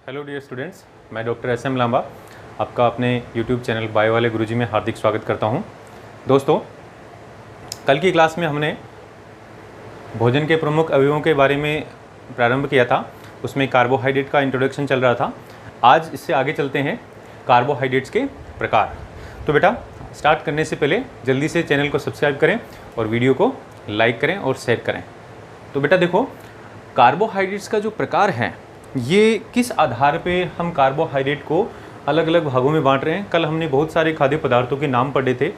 Hello dear students, मैं doctor S M Lamba आपका अपने यूट्यूब चैनल बायो वाले गुरुजी में हार्दिक स्वागत करता हूं। दोस्तों, कल की क्लास में हमने भोजन के प्रमुख अवयवों के बारे में प्रारंभ किया था। उसमें कार्बोहाइड्रेट का इंट्रोडक्शन चल रहा था। आज इससे आगे चलते हैं कार्बोहाइड्रेट्स के प्रकार। तो बेटा, स्टार्ट करने से पहले जल्दी से चैनल को सब्सक्राइब करें और वीडियो को लाइक करें और शेयर करें। तो बेटा देखो, कार्बोहाइड्रेट्स का जो प्रकार है ये किस आधार पे हम कार्बोहाइड्रेट को अलग अलग भागों में बांट रहे हैं। कल हमने बहुत सारे खाद्य पदार्थों के नाम पढ़े थे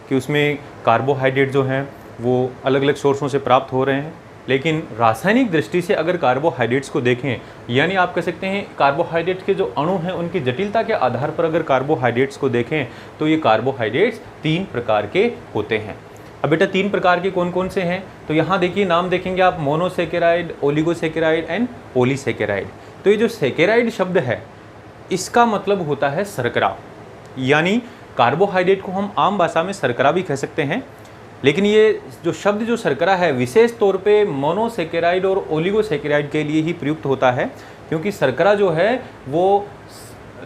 कि उसमें कार्बोहाइड्रेट जो हैं वो अलग अलग सोर्सों से प्राप्त हो रहे हैं, लेकिन रासायनिक दृष्टि से अगर कार्बोहाइड्रेट्स को देखें, यानी आप कह सकते हैं कार्बोहाइड्रेट के जो अणु हैं उनकी जटिलता के आधार पर अगर कार्बोहाइड्रेट्स को देखें तो ये कार्बोहाइड्रेट्स 3 प्रकार के होते हैं। अब बेटा 3 प्रकार के कौन कौन से हैं, तो यहाँ देखिए नाम देखेंगे आप, मोनोसेकेराइड, ओलिगोसेकेराइड एंड पॉलीसेकेराइड। तो ये जो सेकेराइड शब्द है इसका मतलब होता है शर्करा, यानी कार्बोहाइड्रेट को हम आम भाषा में शर्करा भी कह सकते हैं, लेकिन ये जो शब्द जो शर्करा है विशेष तौर पे मोनोसेकेराइड और ओलिगोसेकेराइड के लिए ही प्रयुक्त होता है, क्योंकि शर्करा जो है वो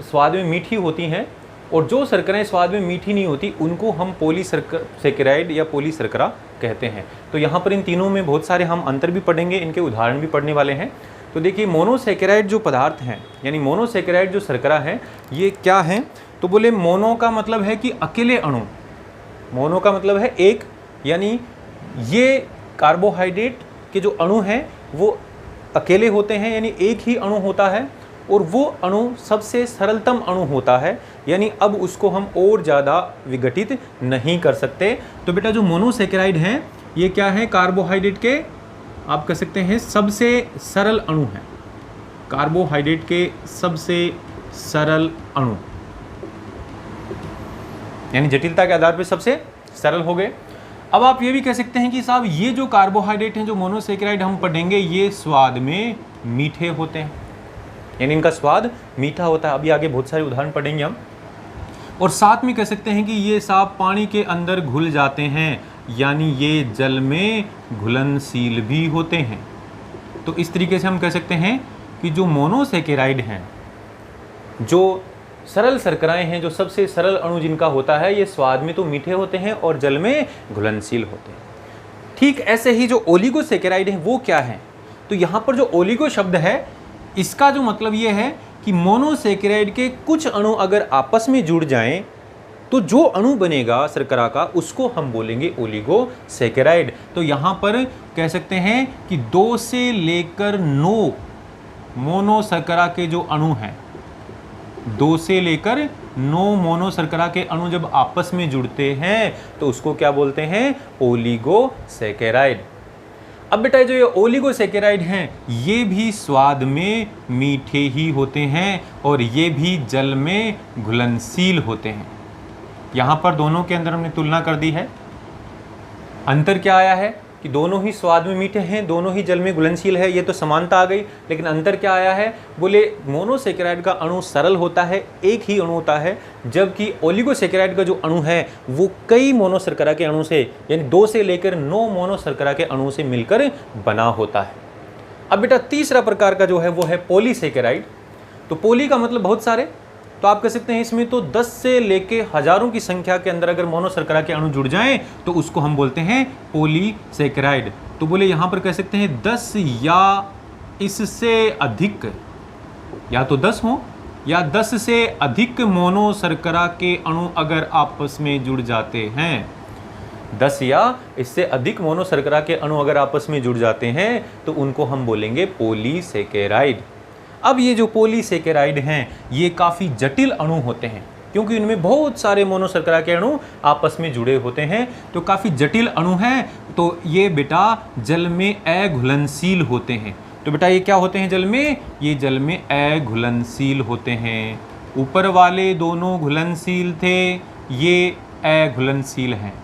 स्वाद में मीठी होती हैं और जो शर्कराएं स्वाद में मीठी नहीं होती उनको हम पॉलीसेकेराइड या पॉलीशर्करा कहते हैं। तो यहाँ पर इन तीनों में बहुत सारे हम अंतर भी पढ़ेंगे, इनके उदाहरण भी पढ़ने वाले हैं। तो देखिए, मोनोसेकेराइड जो पदार्थ हैं, यानी मोनोसेकेराइड जो शर्करा है ये क्या है, तो बोले मोनो का मतलब है कि अकेले अणु, मोनो का मतलब है एक, यानी ये कार्बोहाइड्रेट के जो अणु हैं वो अकेले होते हैं, यानी एक ही अणु होता है और वो अणु सबसे सरलतम अणु होता है, यानी अब उसको हम और ज़्यादा विघटित नहीं कर सकते। तो बेटा जो मोनोसेकेराइड हैं ये क्या है, कार्बोहाइड्रेट के आप कह सकते हैं सबसे सरल अणु है, कार्बोहाइड्रेट के सबसे सरल अणु, यानी जटिलता के आधार पर सबसे सरल हो गए। अब आप ये भी कह सकते हैं कि साहब ये जो कार्बोहाइड्रेट हैं जो मोनोसेकेराइड हम पढ़ेंगे ये स्वाद में मीठे होते हैं, यानी इनका स्वाद मीठा होता है। अभी आगे बहुत सारे उदाहरण पढ़ेंगे हम। और साथ में कह सकते हैं कि ये साहब पानी के अंदर घुल जाते हैं, यानी ये जल में घुलनशील भी होते हैं। तो इस तरीके से हम कह सकते हैं कि जो मोनोसेकेराइड हैं, जो सरल शर्कराएं हैं, जो सबसे सरल अणु जिनका होता है, ये स्वाद में तो मीठे होते हैं और जल में घुलनशील होते हैं। ठीक ऐसे ही जो ओलिगोसेकेराइड हैं वो क्या है, तो यहाँ पर जो ओलिगो शब्द है इसका जो मतलब ये है कि मोनोसेकेराइड के कुछ अणु अगर आपस में जुड़ जाएं तो जो अणु बनेगा शर्करा का उसको हम बोलेंगे ओलिगोसेकेराइड। तो यहाँ पर कह सकते हैं कि 2 से लेकर 9 मोनोशर्करा के जो अणु हैं, 2 से लेकर 9 मोनोशर्करा के अणु जब आपस में जुड़ते हैं तो उसको क्या बोलते हैं, ओलिगोसेकेराइड। अब बेटा जो ये ओलिगोसेकेराइड हैं ये भी स्वाद में मीठे ही होते हैं और ये भी जल में घुलनशील होते हैं। यहाँ पर दोनों के अंदर हमने तुलना कर दी है। अंतर क्या आया है कि दोनों ही स्वाद में मीठे हैं, दोनों ही जल में घुलनशील है, ये तो समानता आ गई। लेकिन अंतर क्या आया है, बोले मोनोसेकेराइड का अणु सरल होता है, एक ही अणु होता है, जबकि ओलिगोसेकेराइड का जो अणु है वो कई मोनोशर्करा के अणु से, यानी 2 से लेकर 9 मोनोशर्करा के अणु से मिलकर बना होता है। अब बेटा तीसरा प्रकार का जो है वो है पॉलीसेकेराइड। तो पॉली का मतलब बहुत सारे, तो आप कह सकते हैं इसमें तो 10 से लेके हजारों की संख्या के अंदर अगर मोनोशर्करा के अणु जुड़ जाएं तो उसको हम बोलते हैं पॉलीसेकेराइड। तो बोले यहाँ पर कह सकते हैं 10 या इससे अधिक, या तो 10 हो या 10 से अधिक मोनोशर्करा के अणु अगर आपस में जुड़ जाते हैं, 10 या इससे अधिक मोनोशर्करा के अणु अगर आपस में जुड़ जाते हैं तो उनको हम बोलेंगे पॉलीसेकेराइड। अब ये जो पॉलीसेकेराइड हैं ये काफ़ी जटिल अणु होते हैं, क्योंकि इनमें बहुत सारे मोनोशर्करा के अणु आपस में जुड़े होते हैं, तो काफ़ी जटिल अणु हैं। तो ये बेटा जल में अघुलनशील होते हैं। तो बेटा ये क्या होते हैं जल में, ये जल में अघुलनशील होते हैं। ऊपर वाले दोनों घुलनशील थे, ये अघुलनशील हैं।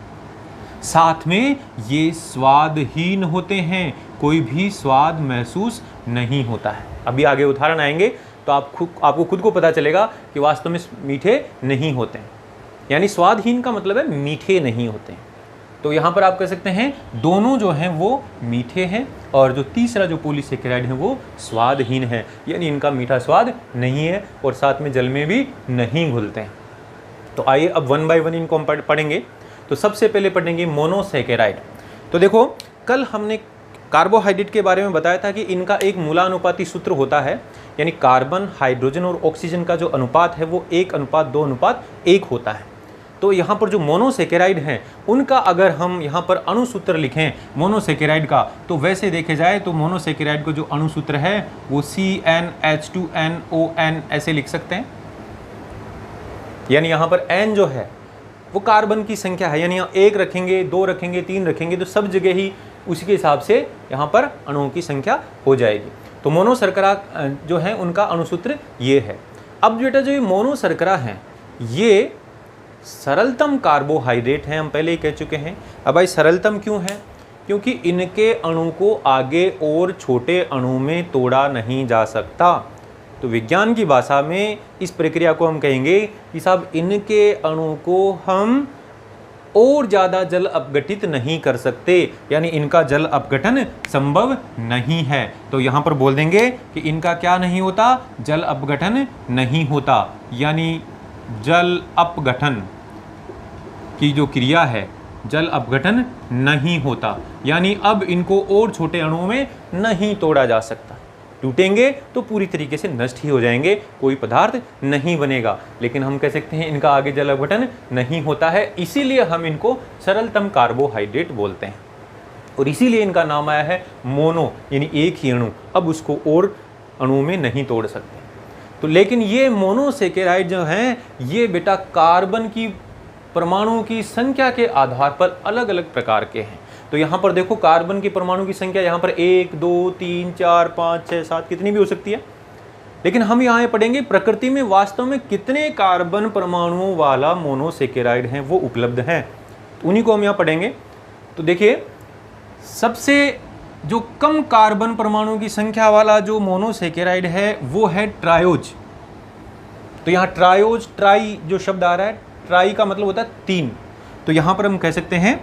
साथ में ये स्वादहीन होते हैं, कोई भी स्वाद महसूस नहीं होता है। अभी आगे उदाहरण आएंगे तो आपको खुद को पता चलेगा कि वास्तव में मीठे नहीं होते हैं, यानी स्वादहीन का मतलब है मीठे नहीं होते हैं। तो यहाँ पर आप कह सकते हैं दोनों जो हैं वो मीठे हैं, और जो तीसरा जो पॉलीसेकेराइड है वो स्वादहीन है, यानी इनका मीठा स्वाद नहीं है और साथ में जल में भी नहीं घुलते हैं। तो आइए अब वन बाय वन इनको हम पढ़ेंगे। तो सबसे पहले पढ़ेंगे मोनोसेकेराइड। तो देखो, कल हमने कार्बोहाइड्रेट के बारे में बताया था कि इनका एक मूलानुपाती सूत्र होता है, यानी कार्बन, हाइड्रोजन और ऑक्सीजन का जो अनुपात है वो 1:2:1 होता है। तो यहाँ पर जो मोनोसेकेराइड हैं उनका अगर हम यहाँ पर अणुसूत्र लिखें मोनोसेकेराइड का, तो वैसे देखे जाए तो मोनोसेकेराइड का जो अणुसूत्र है वो CnH2nOn ऐसे लिख सकते हैं। यानी यहाँ पर N जो है वो कार्बन की संख्या है, यानी 1 रखेंगे, 2 रखेंगे, 3 रखेंगे तो सब जगह ही उसी के हिसाब से यहाँ पर अणुओं की संख्या हो जाएगी। तो मोनोशर्करा जो है उनका अणुसूत्र ये है। अब बेटा जो ये मोनोशर्करा हैं ये सरलतम कार्बोहाइड्रेट हैं, हम पहले ही कह चुके हैं। अब भाई सरलतम क्यों है? क्योंकि इनके अणु को आगे और छोटे अणु में तोड़ा नहीं जा सकता। तो विज्ञान की भाषा में इस प्रक्रिया को हम कहेंगे कि साहब इनके अणु को हम और ज़्यादा जल अपघटित नहीं कर सकते, यानी इनका जल अपघटन संभव नहीं है। तो यहाँ पर बोल देंगे कि इनका क्या नहीं होता? जल अपघटन नहीं होता, यानी जल अपघटन की जो क्रिया है जल अपघटन नहीं होता, यानी अब इनको और छोटे अणुओं में नहीं तोड़ा जा सकता। टूटेंगे तो पूरी तरीके से नष्ट ही हो जाएंगे, कोई पदार्थ नहीं बनेगा। लेकिन हम कह सकते हैं इनका आगे जल अपघटन नहीं होता है, इसीलिए हम इनको सरलतम कार्बोहाइड्रेट बोलते हैं और इसीलिए इनका नाम आया है मोनो, यानी एक ही अणु, अब उसको और अणुओं में नहीं तोड़ सकते। तो लेकिन ये मोनोसेकेराइड जो हैं ये बेटा कार्बन की परमाणुओं की संख्या के आधार पर अलग अलग प्रकार के हैं। तो यहाँ पर देखो कार्बन की परमाणु की संख्या यहाँ पर 1, 2, 3, 4, 5, 6, 7 कितनी भी हो सकती है। लेकिन हम यहाँ पढ़ेंगे प्रकृति में वास्तव में कितने कार्बन परमाणुओं वाला मोनोसेकेराइड हैं वो उपलब्ध हैं, उन्हीं को हम यहाँ पढ़ेंगे। तो देखिए सबसे जो कम कार्बन परमाणु की संख्या वाला जो मोनोसेकेराइड है वो है ट्रायोज। तो यहाँ ट्रायोज, ट्राई जो शब्द आ रहा है, ट्राई का मतलब होता है 3। तो यहाँ पर हम कह सकते हैं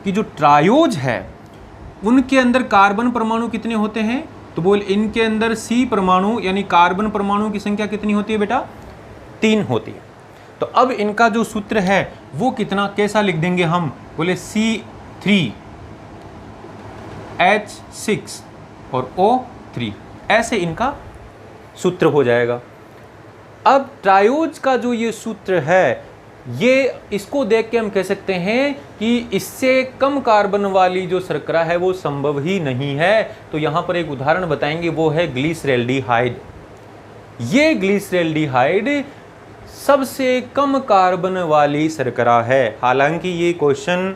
कि जो ट्रायोज है उनके अंदर कार्बन परमाणु कितने होते हैं? तो बोल इनके अंदर C परमाणु यानी कार्बन परमाणु की संख्या कितनी होती है बेटा? 3 होती है। तो अब इनका जो सूत्र है वो कितना, कैसा लिख देंगे हम? बोले C3H6 और O3, ऐसे इनका सूत्र हो जाएगा। अब ट्रायोज का जो ये सूत्र है ये इसको देख के हम कह सकते हैं कि इससे कम कार्बन वाली जो शर्करा है वो संभव ही नहीं है। तो यहाँ पर एक उदाहरण बताएंगे, वो है ग्लिसरैल्डिहाइड। ये ग्लिसरैल्डिहाइड सबसे कम कार्बन वाली शर्करा है। हालांकि ये क्वेश्चन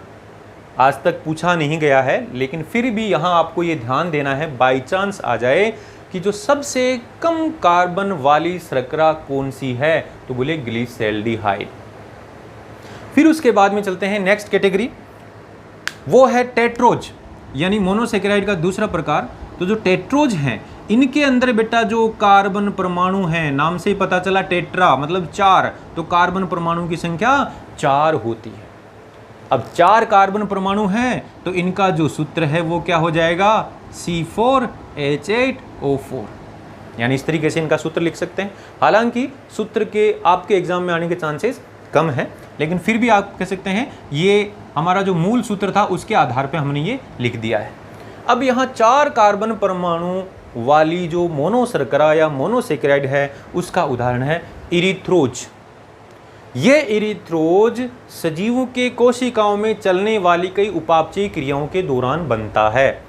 आज तक पूछा नहीं गया है, लेकिन फिर भी यहाँ आपको ये ध्यान देना है, बाई चांस आ जाए कि जो सबसे कम कार्बन वाली शर्करा कौन सी है, तो बोले ग्लिसरैल्डिहाइड। फिर उसके बाद में चलते हैं नेक्स्ट कैटेगरी, वो है टेट्रोज, यानी मोनोसेकेराइड का दूसरा प्रकार। तो जो टेट्रोज हैं इनके अंदर बेटा जो कार्बन परमाणु हैं, नाम से ही पता चला टेट्रा मतलब 4, तो कार्बन परमाणु की संख्या 4 होती है। अब 4 कार्बन परमाणु हैं तो इनका जो सूत्र है वो क्या हो जाएगा? C4H8O4, यानी इस तरीके से इनका सूत्र लिख सकते हैं। हालांकि सूत्र के आपके एग्जाम में आने के चांसेस कम है, लेकिन फिर भी आप कह सकते हैं ये हमारा जो मूल सूत्र था उसके आधार पे हमने ये लिख दिया है। अब यहाँ 4 कार्बन परमाणु वाली जो मोनोशर्करा या मोनोसेकेराइड है उसका उदाहरण है इरिथ्रोज। ये इरिथ्रोज सजीवों के कोशिकाओं में चलने वाली कई उपापचयी क्रियाओं के दौरान बनता है,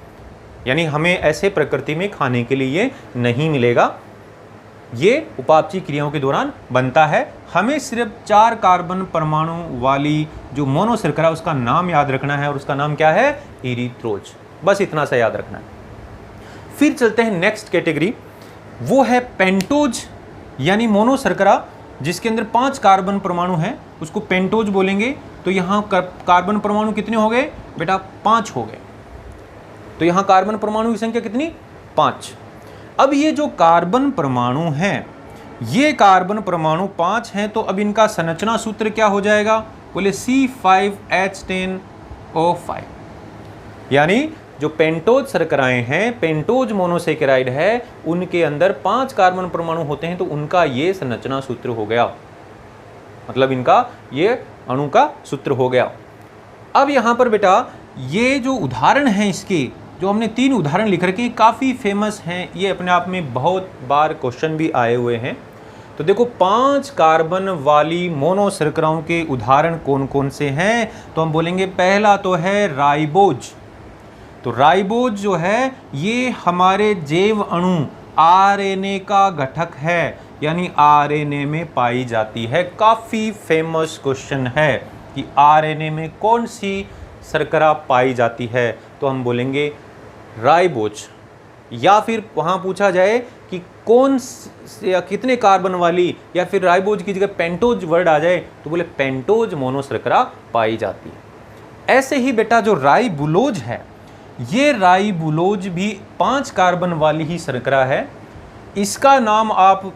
यानी हमें ऐसे प्रकृति में खाने के लिए ये नहीं मिलेगा, ये उपापचयी क्रियाओं के दौरान बनता है। हमें सिर्फ 4 कार्बन परमाणु वाली जो मोनोशर्करा उसका नाम याद रखना है और उसका नाम क्या है? इरिथ्रोज, बस इतना सा याद रखना है। फिर चलते हैं नेक्स्ट कैटेगरी, वो है पेंटोज, यानी मोनोशर्करा जिसके अंदर 5 कार्बन परमाणु हैं उसको पेंटोज बोलेंगे। तो यहाँ कार्बन परमाणु कितने हो गए बेटा? 5 हो गए। तो यहाँ कार्बन परमाणु की संख्या कितनी? 5। अब ये जो कार्बन परमाणु हैं, ये कार्बन परमाणु 5 हैं, तो अब इनका संरचना सूत्र क्या हो जाएगा? बोले C5H10 O5। यानी जो पेंटोज शर्कराएं हैं, पेंटोज मोनोसेकेराइड है, उनके अंदर 5 कार्बन परमाणु होते हैं, तो उनका ये संरचना सूत्र हो गया, मतलब इनका ये अणु का सूत्र हो गया। अब यहां पर बेटा ये जो उदाहरण है इसके, जो हमने 3 उदाहरण लिख रखे हैं, काफ़ी फेमस हैं, ये अपने आप में बहुत बार क्वेश्चन भी आए हुए हैं। तो देखो 5 कार्बन वाली मोनो शर्कराओं के उदाहरण कौन कौन से हैं, तो हम बोलेंगे पहला तो है राइबोज। तो राइबोज जो है ये हमारे जैव अणु आरएनए का घटक है, यानी आरएनए में पाई जाती है। काफ़ी फेमस क्वेश्चन है कि आरएनए में कौन सी शर्करा पाई जाती है, तो हम बोलेंगे राइबोज। या फिर वहाँ पूछा जाए कि कौन या कितने कार्बन वाली, या फिर राइबोज की जगह पेंटोज वर्ड आ जाए तो बोले पेंटोज मोनो शर्करा पाई जाती है। ऐसे ही बेटा जो राइबुलोज है, ये राइबुलोज भी 5 कार्बन वाली ही शर्करा है। इसका नाम आप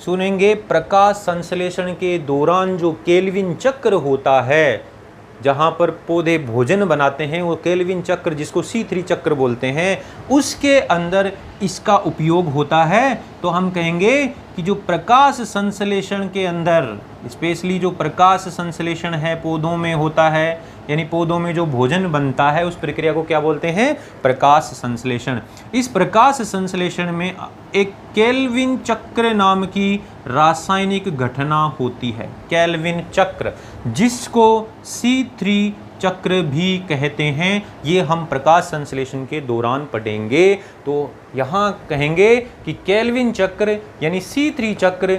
सुनेंगे प्रकाश संश्लेषण के दौरान जो केल्विन चक्र होता है, जहाँ पर पौधे भोजन बनाते हैं, वो केल्विन चक्र जिसको C3 चक्र बोलते हैं, उसके अंदर इसका उपयोग होता है। तो हम कहेंगे कि जो प्रकाश संश्लेषण के अंदर, स्पेशली जो प्रकाश संश्लेषण है पौधों में होता है, यानी पौधों में जो भोजन बनता है, उस प्रक्रिया को क्या बोलते हैं? प्रकाश संश्लेषण। इस प्रकाश संश्लेषण में एक केल्विन चक्र नाम की रासायनिक घटना होती है, केल्विन चक्र, जिसको C3 चक्र भी कहते हैं। ये हम प्रकाश संश्लेषण के दौरान पढ़ेंगे। तो यहाँ कहेंगे कि केल्विन चक्र यानी C3 चक्र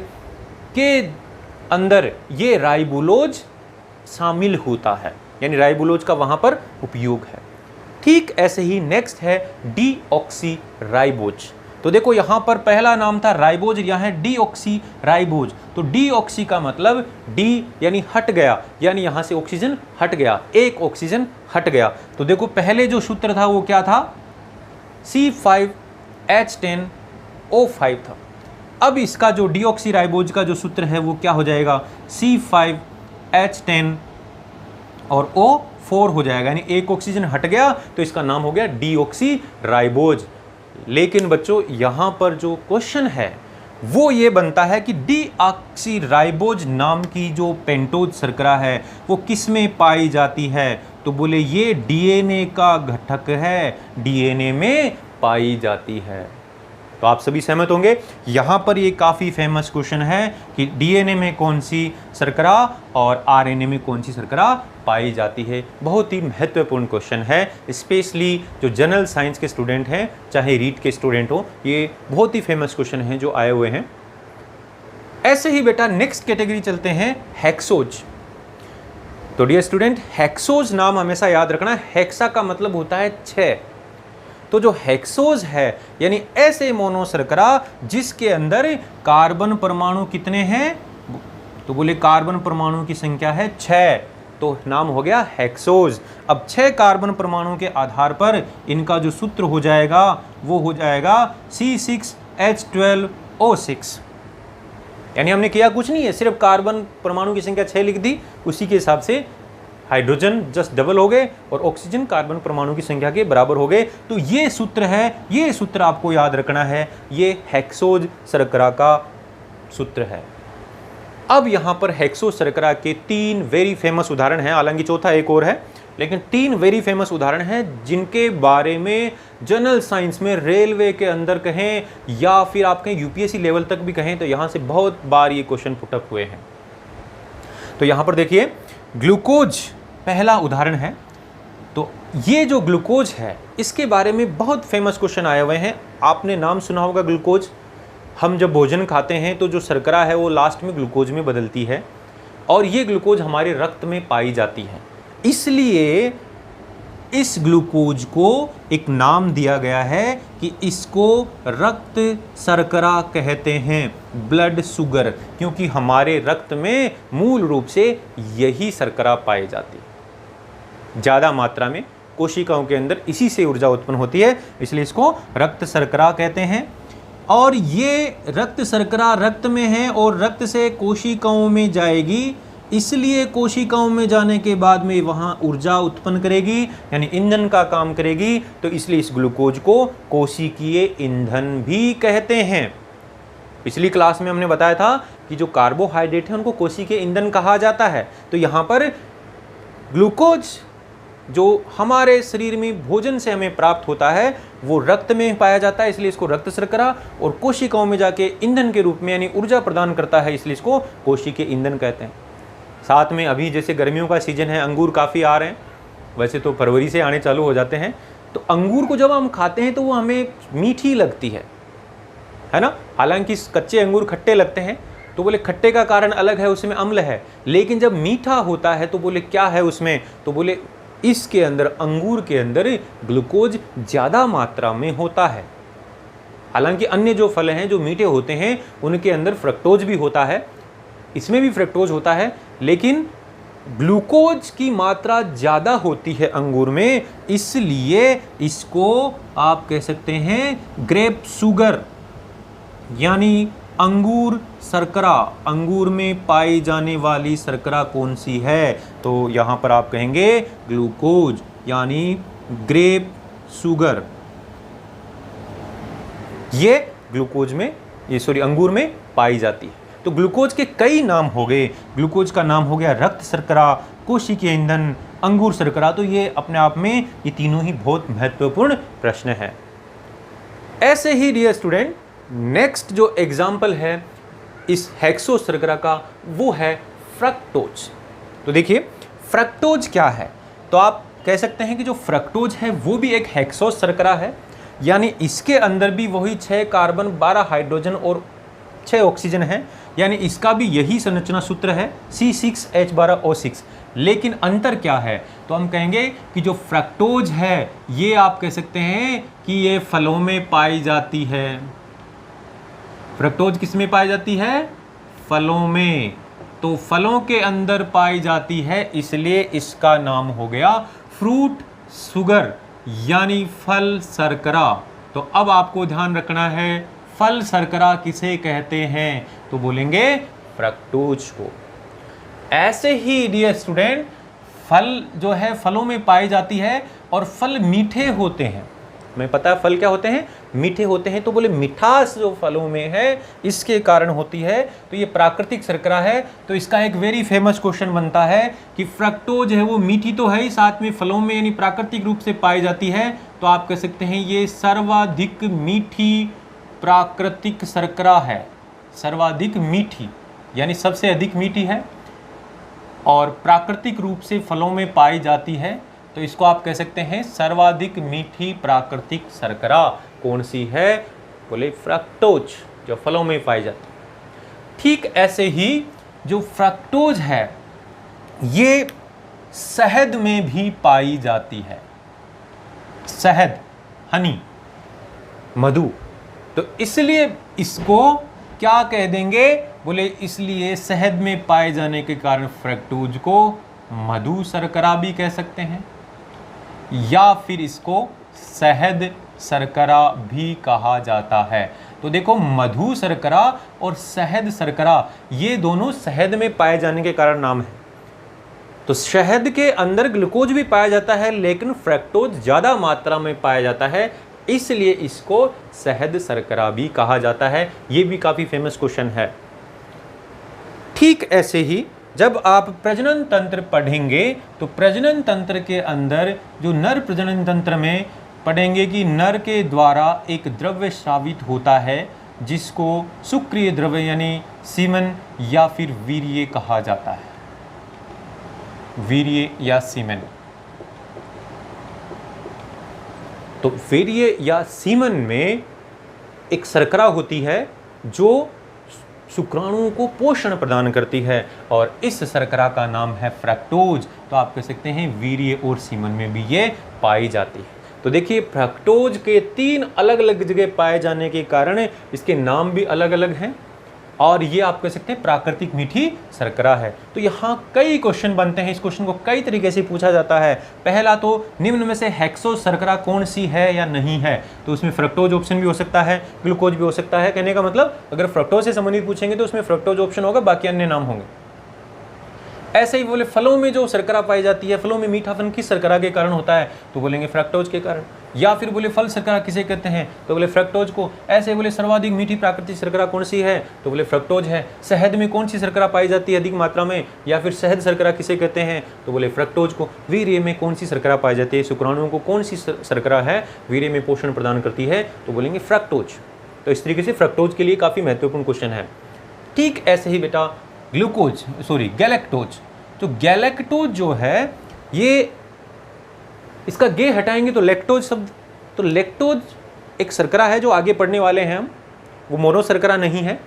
के अंदर ये राइबुलोज शामिल होता है, यानी राइबुलोज का वहाँ पर उपयोग है। ठीक ऐसे ही नेक्स्ट है डीऑक्सी राइबोज। तो देखो यहाँ पर पहला नाम था राइबोज, यहाँ है डीऑक्सी राइबोज। तो डीऑक्सी का मतलब डी यानी हट गया, यानी यहाँ से ऑक्सीजन हट गया, एक ऑक्सीजन हट गया। तो देखो पहले जो सूत्र था वो क्या था? C5H10O5 था। अब इसका जो डीऑक्सी राइबोज का जो सूत्र है वो क्या हो जाएगा? C5H10 और O4 हो जाएगा, यानी एक ऑक्सीजन हट गया, तो इसका नाम हो गया डीऑक्सी राइबोज। लेकिन बच्चों यहाँ पर जो क्वेश्चन है वो ये बनता है कि डीऑक्सी राइबोज नाम की जो पेंटोज शर्करा है वो किस में पाई जाती है? तो बोले ये डीएनए का घटक है, डीएनए में पाई जाती है। तो आप सभी सहमत होंगे। यहाँ पर ये काफ़ी फेमस क्वेश्चन है कि डीएनए में कौन सी शर्करा और आरएनए में कौन सी शर्करा पाई जाती है। बहुत ही महत्वपूर्ण क्वेश्चन है, स्पेशली जो जनरल साइंस के स्टूडेंट हैं, चाहे रीट के स्टूडेंट हो, ये बहुत ही फेमस क्वेश्चन हैं जो आए हुए हैं। ऐसे ही बेटा नेक्स्ट कैटेगरी चलते हैं, हेक्सोज। तो डियर स्टूडेंट, हेक्सोज नाम हमेशा याद रखना, हेक्सा का मतलब होता है 6। तो जो हेक्सोज है यानी ऐसे मोनो शर्करा जिसके अंदर कार्बन परमाणु कितने हैं? तो बोले कार्बन परमाणु की संख्या है 6, तो नाम हो गया हेक्सोज। अब 6 कार्बन परमाणु के आधार पर इनका जो सूत्र हो जाएगा वो हो जाएगा C6H12O6। यानी हमने किया कुछ नहीं है, सिर्फ कार्बन परमाणु की संख्या 6 लिख दी, उसी के हिसाब से हाइड्रोजन जस्ट डबल हो गए और ऑक्सीजन कार्बन परमाणु की संख्या के बराबर हो गए। तो ये सूत्र है, ये सूत्र आपको याद रखना है, ये हेक्सोज शर्करा का सूत्र है। अब यहाँ पर हेक्सोज शर्करा के 3 वेरी फेमस उदाहरण हैं, हालांकि चौथा एक और है, लेकिन 3 वेरी फेमस उदाहरण हैं जिनके बारे में जनरल साइंस में, रेलवे के अंदर कहें या फिर आप कहें यूपीएससी लेवल तक भी कहें, तो यहाँ से बहुत बार ये क्वेश्चन पुटअप हुए हैं। तो यहाँ पर देखिए ग्लूकोज पहला उदाहरण है। तो ये जो ग्लूकोज है इसके बारे में बहुत फेमस क्वेश्चन आए हुए हैं। आपने नाम सुना होगा ग्लूकोज। हम जब भोजन खाते हैं तो जो शर्करा है वो लास्ट में ग्लूकोज में बदलती है और ये ग्लूकोज हमारे रक्त में पाई जाती है। इसलिए इस ग्लूकोज को एक नाम दिया गया है कि इसको रक्त शर्करा कहते हैं, ब्लड शुगर, क्योंकि हमारे रक्त में मूल रूप से यही शर्करा पाई जाती है ज़्यादा मात्रा में। कोशिकाओं के अंदर इसी से ऊर्जा उत्पन्न होती है, इसलिए इसको रक्त शर्करा कहते हैं। और ये रक्त शर्करा रक्त में है और रक्त से कोशिकाओं में जाएगी, इसलिए कोशिकाओं में जाने के बाद में वहां ऊर्जा उत्पन्न करेगी, यानी ईंधन का काम करेगी। तो इसलिए इस ग्लूकोज को कोशिकीय ईंधन भी कहते हैं। पिछली क्लास में हमने बताया था कि जो कार्बोहाइड्रेट है उनको कोशिकीय ईंधन कहा जाता है। तो यहाँ पर ग्लूकोज जो हमारे शरीर में भोजन से हमें प्राप्त होता है वो रक्त में पाया जाता है, इसलिए इसको रक्त शर्करा, और कोशिकाओं में जाके ईंधन के रूप में यानी ऊर्जा प्रदान करता है, इसलिए इसको कोशिकीय ईंधन कहते हैं। साथ में अभी जैसे गर्मियों का सीजन है, अंगूर काफ़ी आ रहे हैं, वैसे तो फरवरी से आने चालू हो जाते हैं। तो अंगूर को जब हम खाते हैं तो वो हमें मीठी लगती है ना। हालांकि कच्चे अंगूर खट्टे लगते हैं, तो बोले खट्टे का कारण अलग है, उसमें अम्ल है। लेकिन जब मीठा होता है तो बोले क्या है उसमें, तो बोले इसके अंदर, अंगूर के अंदर ग्लूकोज ज़्यादा मात्रा में होता है। हालांकि अन्य जो फल हैं जो मीठे होते हैं उनके अंदर फ्रक्टोज भी होता है, इसमें भी फ्रक्टोज होता है, लेकिन ग्लूकोज की मात्रा ज़्यादा होती है अंगूर में, इसलिए इसको आप कह सकते हैं ग्रेप शुगर, यानी अंगूर शर्करा। अंगूर में पाई जाने वाली शर्करा कौन सी है, तो यहाँ पर आप कहेंगे ग्लूकोज, यानी ग्रेप शुगर। ये ग्लूकोज में, ये सॉरी अंगूर में पाई जाती है। तो ग्लूकोज के कई नाम हो गए। ग्लूकोज का नाम हो गया रक्त शर्करा, कोशिकीय ईंधन, अंगूर शर्करा। तो ये अपने आप में ये तीनों ही बहुत महत्वपूर्ण प्रश्न है। ऐसे ही डियर स्टूडेंट, नेक्स्ट जो एग्जाम्पल है इस हेक्सो शर्करा का वो है फ्रक्टोज। तो देखिए फ्रक्टोज क्या है, तो आप कह सकते हैं कि जो फ्रक्टोज है वो भी एक हेक्सो शर्करा है, यानी इसके अंदर भी वही 6 कार्बन 12 हाइड्रोजन और 6 ऑक्सीजन है, यानी इसका भी यही संरचना सूत्र है C6H12O6। लेकिन अंतर क्या है, तो हम कहेंगे कि जो फ्रक्टोज है ये आप कह सकते हैं कि ये फलों में पाई जाती है। फ्रक्टोज किस में पाई जाती है, फलों में। तो फलों के अंदर पाई जाती है, इसलिए इसका नाम हो गया फ्रूट शुगर, यानी फल शर्करा। तो अब आपको ध्यान रखना है फल शर्करा किसे कहते हैं, तो बोलेंगे फ्रक्टोज को। ऐसे ही डियर स्टूडेंट, फल जो है फलों में पाई जाती है और फल मीठे होते हैं। हमें पता है फल क्या होते हैं, मीठे होते हैं। तो बोले मिठास जो फलों में है इसके कारण होती है, तो ये प्राकृतिक शर्करा है। तो इसका एक वेरी फेमस क्वेश्चन बनता है कि फ्रक्टोज है वो मीठी तो है ही, साथ में फलों में यानी प्राकृतिक रूप से पाई जाती है। तो आप कह सकते हैं ये सर्वाधिक मीठी प्राकृतिक शर्करा है। सर्वाधिक मीठी यानी सबसे अधिक मीठी है और प्राकृतिक रूप से फलों में पाई जाती है, तो इसको आप कह सकते हैं सर्वाधिक मीठी प्राकृतिक शर्करा कौन सी है, बोले फ्रक्टोज, जो फलों में पाई जाती है। ठीक ऐसे ही जो फ्रक्टोज है ये शहद में भी पाई जाती है। शहद, हनी, मधु। तो इसलिए इसको क्या कह देंगे, बोले इसलिए शहद में पाए जाने के कारण फ्रक्टोज को मधु शर्करा भी कह सकते हैं, या फिर इसको शहद शर्करा भी कहा जाता है। तो देखो मधु शर्करा और शहद शर्करा ये दोनों शहद में पाए जाने के कारण नाम है। तो शहद के अंदर ग्लूकोज भी पाया जाता है लेकिन फ्रक्टोज ज़्यादा मात्रा में पाया जाता है, इसलिए इसको शहद शर्करा भी कहा जाता है। ये भी काफ़ी फेमस क्वेश्चन है। ठीक ऐसे ही जब आप प्रजनन तंत्र पढ़ेंगे तो प्रजनन तंत्र के अंदर जो नर प्रजनन तंत्र में पढ़ेंगे कि नर के द्वारा एक द्रव्य स्रावित होता है जिसको शुक्रिय द्रव्य यानी सीमन या फिर वीर्य कहा जाता है। वीर्य या सीमन। तो वीर्य या सीमन में एक शर्करा होती है जो शुक्राणुओं को पोषण प्रदान करती है और इस शर्करा का नाम है फ्रक्टोज। तो आप कह सकते हैं वीर्य और सीमन में भी ये पाई जाती है। तो देखिए फ्रक्टोज के 3 अलग अलग जगह पाए जाने के कारण इसके नाम भी अलग अलग हैं और ये आप कह सकते हैं प्राकृतिक मीठी शर्करा है। तो यहाँ कई क्वेश्चन बनते हैं, इस क्वेश्चन को कई तरीके से पूछा जाता है। पहला तो निम्न में से हेक्सो शर्करा कौन सी है या नहीं है, तो उसमें फ्रक्टोज ऑप्शन भी हो सकता है, ग्लूकोज भी हो सकता है। कहने का मतलब अगर फ्रक्टोज से संबंधित पूछेंगे तो उसमें फ्रक्टोज ऑप्शन होगा, बाकी अन्य नाम होंगे। ऐसे ही बोले फलों में जो शर्करा पाई जाती है, फलों में मीठापन किस शर्करा के कारण होता है, तो बोलेंगे फ्रक्टोज के कारण। या फिर बोले फल शर्करा किसे कहते हैं, तो बोले फ्रक्टोज को। ऐसे बोले सर्वाधिक मीठी प्राकृतिक शर्करा कौन सी है, तो बोले फ्रक्टोज है। शहद में कौन सी शर्करा पाई जाती है अधिक मात्रा में, या फिर शहद शर्करा किसे कहते हैं, तो बोले फ्रक्टोज को। वीर्य में कौन सी शर्करा पाई जाती है, शुक्राणुओं को कौन सी शर्करा है वीर्य में पोषण प्रदान करती है, तो बोलेंगे फ्रक्टोज। तो इस तरीके से फ्रक्टोज के लिए काफ़ी महत्वपूर्ण क्वेश्चन है। ठीक ऐसे ही बेटा गैलेक्टोज, तो गैलेक्टोज जो है ये, इसका गे हटाएंगे तो लैक्टोज शब्द, तो लैक्टोज एक शर्करा है जो आगे पढ़ने वाले हैं हम, वो मोनो शर्करा नहीं है,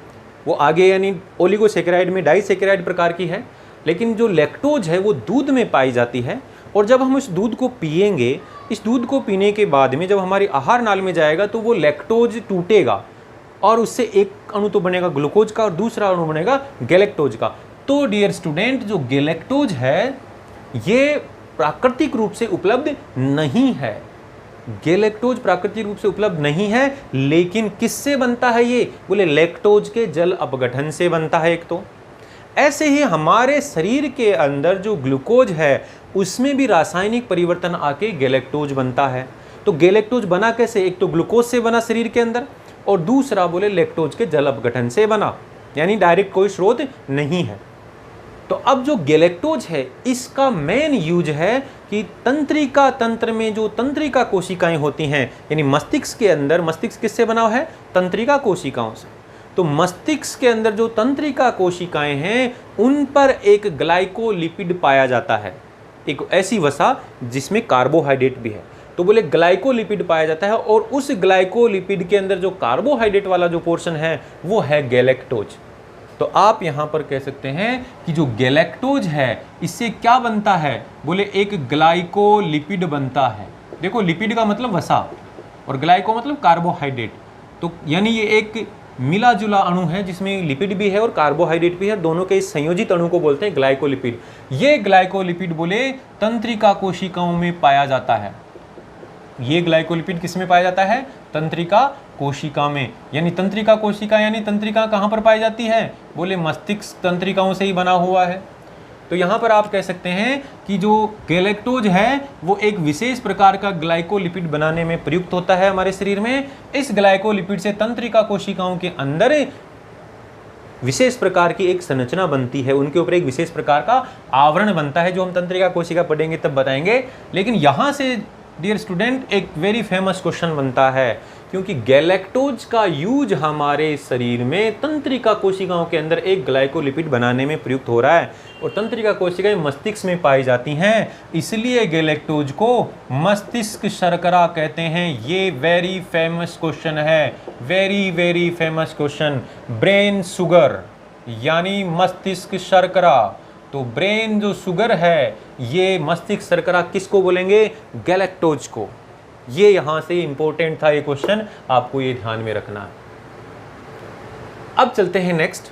वो आगे यानी ओलिगोसेकेराइड में डाइसेकेराइड प्रकार की है। लेकिन जो लैक्टोज है वो दूध में पाई जाती है, और जब हम इस दूध को पिएंगे, इस दूध को पीने के बाद में जब हमारी आहार नाल में जाएगा तो वो लैक्टोज टूटेगा और उससे एक अणु तो बनेगा ग्लूकोज का और दूसरा अणु बनेगा गैलेक्टोज का। तो डियर स्टूडेंट, जो गैलेक्टोज है ये प्राकृतिक रूप से उपलब्ध नहीं है। गैलेक्टोज प्राकृतिक रूप से उपलब्ध नहीं है, लेकिन किससे बनता है ये, बोले लैक्टोज के जल अपघटन से बनता है एक तो। ऐसे ही हमारे शरीर के अंदर जो ग्लूकोज है उसमें भी रासायनिक परिवर्तन आके गैलेक्टोज बनता है। तो गैलेक्टोज बना कैसे, एक तो ग्लूकोज से बना शरीर के अंदर, और दूसरा बोले लैक्टोज के जल अपघटन से बना, यानी डायरेक्ट कोई स्रोत नहीं है। तो अब जो गैलेक्टोज है इसका मेन यूज है कि तंत्रिका तंत्र में जो तंत्रिका कोशिकाएं होती हैं, यानी मस्तिष्क के अंदर, मस्तिष्क किससे बना है, तंत्रिका कोशिकाओं से। तो मस्तिष्क के अंदर जो तंत्रिका कोशिकाएं हैं उन पर एक ग्लाइकोलिपिड पाया जाता है, एक ऐसी वसा जिसमें कार्बोहाइड्रेट भी है। तो बोले ग्लाइकोलिपिड पाया जाता है, और उस ग्लाइकोलिपिड के अंदर जो कार्बोहाइड्रेट वाला जो पोर्शन है वो है गैलेक्टोज। तो आप यहाँ पर कह सकते हैं कि जो गैलेक्टोज है इससे क्या बनता है, बोले एक ग्लाइकोलिपिड बनता है। देखो लिपिड का मतलब वसा और ग्लाइको मतलब कार्बोहाइड्रेट, तो यानी ये एक मिला जुला अणु है जिसमें लिपिड भी है और कार्बोहाइड्रेट भी है, दोनों के इस संयोजित अणु को बोलते हैं ग्लाइकोलिपिड। ये ग्लाइकोलिपिड बोले तंत्रिका कोशिकाओं में पाया जाता है। ये ग्लाइकोलिपिड किस में पाया जाता है, तंत्रिका कोशिका में। यानी तंत्रिका कोशिका यानी तंत्रिका कहाँ पर पाई जाती है, बोले मस्तिष्क तंत्रिकाओं से ही बना हुआ है। तो यहाँ पर आप कह सकते हैं कि जो गैलेक्टोज है वो एक विशेष प्रकार का ग्लाइकोलिपिड बनाने में प्रयुक्त होता है हमारे शरीर में। इस ग्लाइकोलिपिड से तंत्रिका कोशिकाओं के अंदर विशेष प्रकार की एक संरचना बनती है, उनके ऊपर एक विशेष प्रकार का आवरण बनता है, जो हम तंत्रिका कोशिका पढ़ेंगे तब बताएंगे। लेकिन यहाँ से डियर स्टूडेंट एक वेरी फेमस क्वेश्चन बनता है, क्योंकि गैलेक्टोज का यूज हमारे शरीर में तंत्रिका कोशिकाओं के अंदर एक ग्लाइकोलिपिड बनाने में प्रयुक्त हो रहा है, और तंत्रिका कोशिकाएं मस्तिष्क में पाई जाती हैं, इसलिए गैलेक्टोज को मस्तिष्क शर्करा कहते हैं। ये वेरी फेमस क्वेश्चन है, very very famous question. Brain sugar यानी मस्तिष्क शर्करा, तो ब्रेन जो शुगर है ये मस्तिष्क शर्करा किसको बोलेंगे, गैलेक्टोज को। ये यहां से इंपॉर्टेंट था ये क्वेश्चन, आपको ये ध्यान में रखना है। अब चलते हैं नेक्स्ट,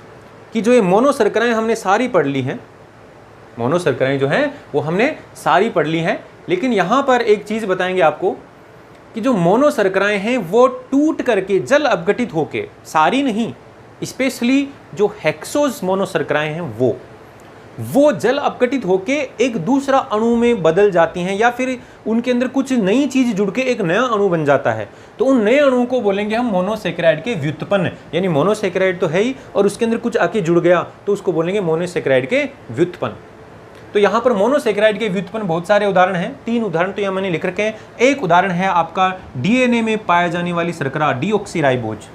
कि जो ये मोनो शर्कराएं हमने सारी पढ़ ली हैं, मोनो शर्कराएं जो हैं वो हमने सारी पढ़ ली हैं, लेकिन यहां पर एक चीज बताएंगे आपको कि जो मोनो शर्कराएं हैं वो टूट करके जल अपघटित होके, सारी नहीं, स्पेशली जो हेक्सोज मोनो शर्कराएं हैं वो जल अपघटित होके एक दूसरा अणु में बदल जाती हैं, या फिर उनके अंदर कुछ नई चीज जुड़ के एक नया अणु बन जाता है। तो उन नए अणुओं को बोलेंगे हम मोनोसेकेराइड के व्युत्पन्न, यानी मोनोसेकेराइड तो है ही और उसके अंदर कुछ आके जुड़ गया तो उसको बोलेंगे मोनोसेकेराइड के व्युत्पन्न। तो यहाँ पर मोनोसेकेराइड के व्युत्पन्न बहुत सारे उदाहरण हैं, 3 उदाहरण तो यहाँ मैंने लिख रखे हैं। एक उदाहरण है आपका डीएनए में पाया जाने वाली शर्करा डीऑक्सीराइबोज।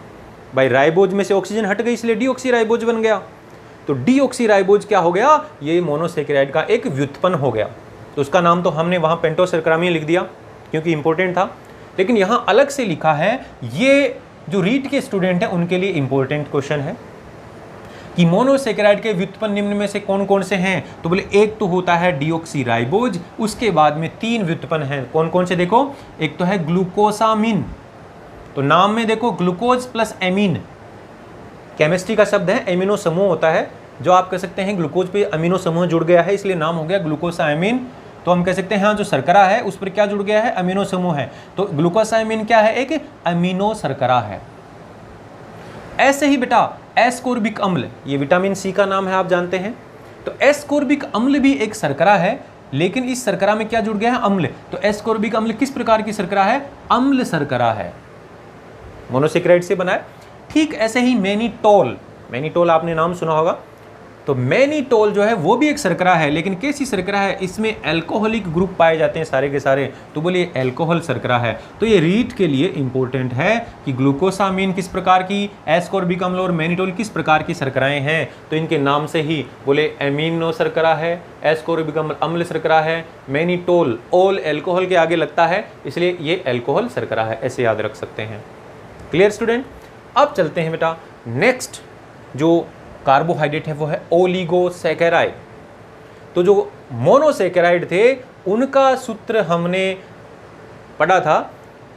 भाई राइबोज में से ऑक्सीजन हट गई इसलिए डीऑक्सीराइबोज बन गया, तो डीऑक्सीराइबोज क्या हो गया, ये मोनोसेकेराइड का एक व्युत्पन्न हो गया। तो उसका नाम तो हमने वहाँ पेंटोशर्करा में लिख दिया क्योंकि इंपॉर्टेंट था, लेकिन यहाँ अलग से लिखा है, ये जो रीट के स्टूडेंट हैं उनके लिए इंपॉर्टेंट क्वेश्चन है कि मोनोसेकेराइड के व्युत्पन्न निम्न में से कौन कौन से हैं। तो बोले एक तो होता है डीऑक्सीराइबोज, उसके बाद में 3 व्युत्पन्न हैं, कौन कौन से देखो, एक तो है ग्लूकोसामिन, तो नाम में देखो ग्लूकोज प्लस एमीन, केमिस्ट्री का शब्द है, एमिनो समूह होता है, जो आप कह सकते हैं ग्लूकोज पे अमीनो समूह जुड़ गया है इसलिए नाम हो गया ग्लूकोसामिन। तो हम कह सकते हैं हाँ जो शर्करा है उस पर क्या जुड़ गया है, अमीनो समूह है, तो ग्लूकोसामिन क्या है, एक अमीनो शर्करा है। ऐसे ही बेटा एस्कोर्बिक अम्ल, ये विटामिन सी का नाम है, आप जानते हैं, तो एस्कोर्बिक अम्ल भी एक शर्करा है, लेकिन इस शर्करा में क्या जुड़ गया है? अम्ल। तो एस्कोर्बिक अम्ल किस प्रकार की शर्करा है? अम्ल शर्करा है, मोनोसेकेराइड से बना है। ठीक ऐसे ही मैनिटोल, मैनिटोल आपने नाम सुना होगा। तो मैनिटोल जो है वो भी एक शर्करा है, लेकिन कैसी शर्करा है? इसमें एल्कोहलिक ग्रुप पाए जाते हैं सारे के सारे, तो बोलिए एल्कोहल शर्करा है। तो ये रीट के लिए इंपॉर्टेंट है कि ग्लूकोसामीन किस प्रकार की, एस्कोर्बिक अम्ल और मैनिटोल किस प्रकार की शर्कराएं हैं। तो इनके नाम से ही बोले एमिनो शर्करा है, एस्कोर्बिक अम्ल शर्करा है, मैनिटोल ओल एल्कोहल के आगे लगता है, इसलिए ये एल्कोहल शर्करा है, ऐसे याद रख सकते हैं। Clear student? अब चलते हैं बेटा, नेक्स्ट जो कार्बोहाइड्रेट है वो है ओलिगोसैकेराइड। तो जो मोनोसेकेराइड थे उनका सूत्र हमने पढ़ा था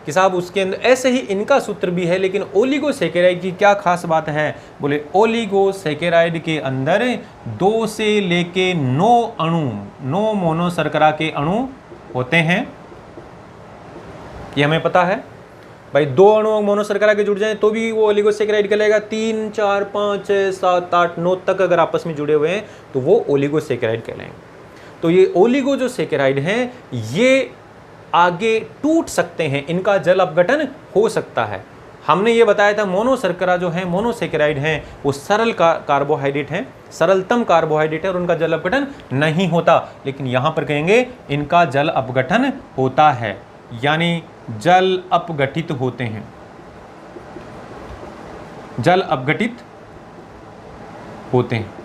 कि साहब उसके अंदर ऐसे ही इनका सूत्र भी है, लेकिन ओलिगोसैकेराइड की क्या खास बात है? बोले ओलिगोसैकेराइड के अंदर 2 से लेके 9 अणु, 9 मोनोशर्करा के अणु होते हैं। ये हमें पता है भाई, 2 अणु मोनोशर्करा के जुड़ जाएं तो भी वो ओलिगोसैकेराइड कहलाएगा। 3, 4, 5, 6, 7, 8, 9 तक अगर आपस में जुड़े हुए हैं तो वो ओलिगोसैकेराइड कहलाएंगे। तो ये ओलिगो जो सैकेराइड हैं ये आगे टूट सकते हैं, इनका जल अपघटन हो सकता है। हमने ये बताया था मोनोशर्करा जो है, मोनोसेकेराइड हैं, वो सरल कार्बोहाइड्रेट हैं, सरलतम कार्बोहाइड्रेट है और उनका जल अपघटन नहीं होता। लेकिन यहाँ पर कहेंगे इनका जल अपघटन होता है, यानी जल अपघटित होते हैं, जल अपघटित होते हैं।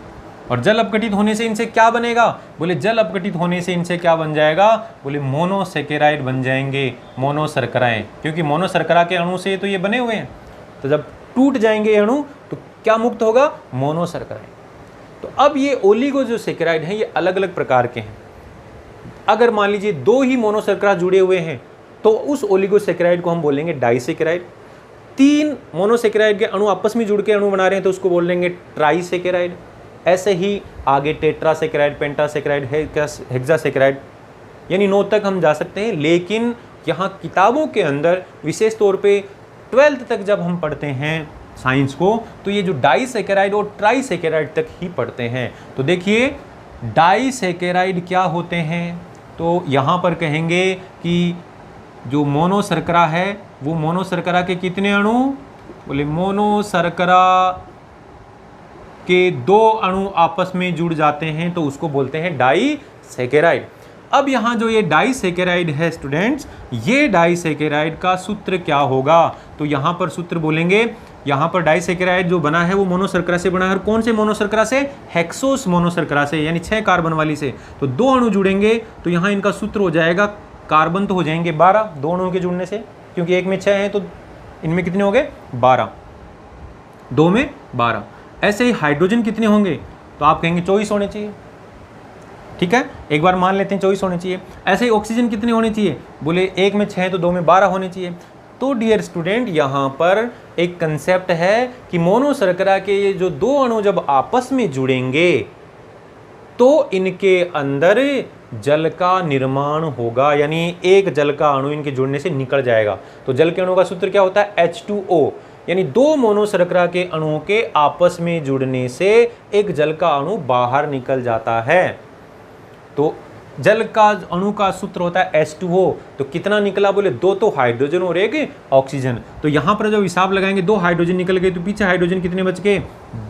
और जल अपघटित होने से इनसे क्या बनेगा? बोले जल अपघटित होने से इनसे क्या बन जाएगा? बोले मोनोसेकेराइड बन जाएंगे, मोनोशर्कराएं, क्योंकि मोनोशर्करा के अणु से तो ये बने हुए हैं। तो जब टूट जाएंगे अणु तो क्या मुक्त होगा? मोनोशर्कराएं। तो अब ये ओलिगो जो सेकेराइड हैं ये अलग अलग प्रकार के हैं। अगर मान लीजिए 2 ही मोनोशर्करा जुड़े हुए हैं तो उस ओलिगोसैकेराइड को हम बोलेंगे डाइसेकेराइड। 3 मोनोसेकेराइड के अणु आपस में जुड़ के अणु बना रहे हैं तो उसको बोलेंगे ट्राइसेकेराइड। ऐसे ही आगे टेट्रासेकेराइड, पेंटासेकेराइड, हेक्सासेकेराइड, यानी 9 तक हम जा सकते हैं। लेकिन यहाँ किताबों के अंदर विशेष तौर पे 12th तक जब हम पढ़ते हैं साइंस को तो ये जो डाइसेकेराइड और ट्राइसेकेराइड तक ही पढ़ते हैं। तो देखिए डाइसेकेराइड क्या होते हैं? तो यहाँ पर कहेंगे कि जो मोनोशर्करा है वो मोनोशर्करा के कितने अणु? बोले मोनोशर्करा के 2 अणु आपस में जुड़ जाते हैं तो उसको बोलते हैं डाइसेकेराइड। अब यहाँ जो ये डाइसेकेराइड है स्टूडेंट्स, ये डाइसेकेराइड का सूत्र क्या होगा? तो यहाँ पर सूत्र बोलेंगे, यहाँ पर डाइसेकेराइड जो बना है वो मोनोशर्करा से बना है। और कौन से मोनोशर्करा से? हेक्सोस मोनोशर्करा से, यानी 6 कार्बन वाली से। तो 2 अणु जुड़ेंगे तो यहाँ इनका सूत्र हो जाएगा, कार्बन तो हो जाएंगे 12 2 अणुओं के जुड़ने से, क्योंकि एक में 6 हैं तो इनमें कितने हो गए? 12, 2 में 12। ऐसे ही हाइड्रोजन कितने होंगे? तो आप कहेंगे 24 होने चाहिए। ठीक है, एक बार मान लेते हैं 24 होने चाहिए। ऐसे ही ऑक्सीजन कितने होने चाहिए? बोले एक में 6 तो 2 में 12 होने चाहिए। तो डियर स्टूडेंट, यहाँ पर एक कंसेप्ट है कि मोनोशर्करा के ये जो 2 अणु जब आपस में जुड़ेंगे तो इनके अंदर जल का निर्माण होगा, यानी एक जल का अणु इनके जुड़ने से निकल जाएगा। तो जल के अणु का सूत्र क्या होता है? H2O, यानी 2 मोनोशर्करा के अणुओं के आपस में जुड़ने से एक जल का अणु बाहर निकल जाता है। तो जल का अणु का सूत्र होता है H2O। तो कितना निकला? बोले 2 तो हाइड्रोजन और 1 ऑक्सीजन। तो यहाँ पर जब हिसाब लगाएंगे 2 हाइड्रोजन निकल गए तो पीछे हाइड्रोजन कितने बच गए?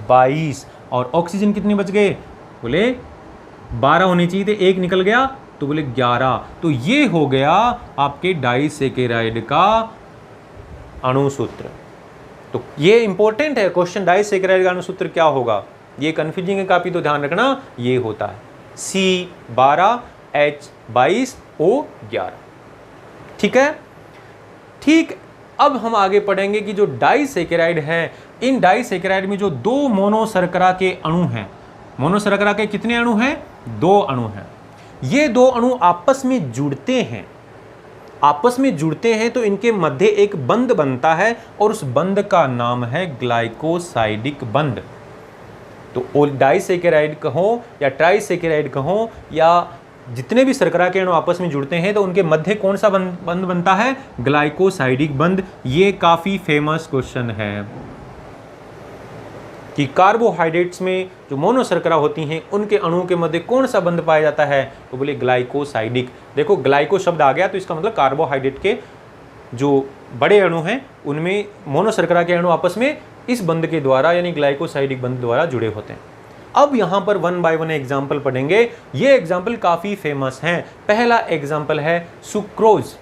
22। और ऑक्सीजन कितने बच गए? बोले 12 होने चाहिए थे, 1 निकल गया तो बोले 11। तो ये हो गया आपके डाइसेकेराइड का अणु सूत्र। तो ये इंपॉर्टेंट है क्वेश्चन, डाइसेकेराइड का अणु सूत्र क्या होगा? ये कंफ्यूजिंग है काफी, तो ध्यान रखना ये होता है C12H22O11। ठीक है, ठीक। अब हम आगे पढ़ेंगे कि जो डाइसेकेराइड है, इन डाइसेकेराइड में जो 2 मोनोशर्करा के अणु हैं, मोनोशर्करा के कितने अणु हैं? 2 अणु हैं। ये 2 अणु आपस में जुड़ते हैं, आपस में जुड़ते हैं तो इनके मध्य एक बंध बनता है और उस बंध का नाम है ग्लाइकोसाइडिक बंध। तो डाइसेकेराइड कहो या ट्राइसेकेराइड कहो या जितने भी शर्करा के अणु आपस में जुड़ते हैं तो उनके मध्य कौन सा बंध बनता है? ग्लाइकोसाइडिक बंध। ये काफी फेमस क्वेश्चन है। कि कार्बोहाइड्रेट्स में जो मोनोशर्करा होती हैं उनके अणुओं के मध्य कौन सा बंध पाया जाता है, तो बोले ग्लाइकोसाइडिक। देखो ग्लाइको शब्द आ गया तो इसका मतलब कार्बोहाइड्रेट के जो बड़े अणु हैं उनमें मोनोशर्करा के अणु आपस में इस बंध के द्वारा यानी ग्लाइकोसाइडिक बंध द्वारा जुड़े होते हैं। अब यहाँ पर 1 बाय 1 एग्जाम्पल पढ़ेंगे। ये एग्जाम्पल काफ़ी फेमस हैं। पहला एग्जाम्पल है सुक्रोज।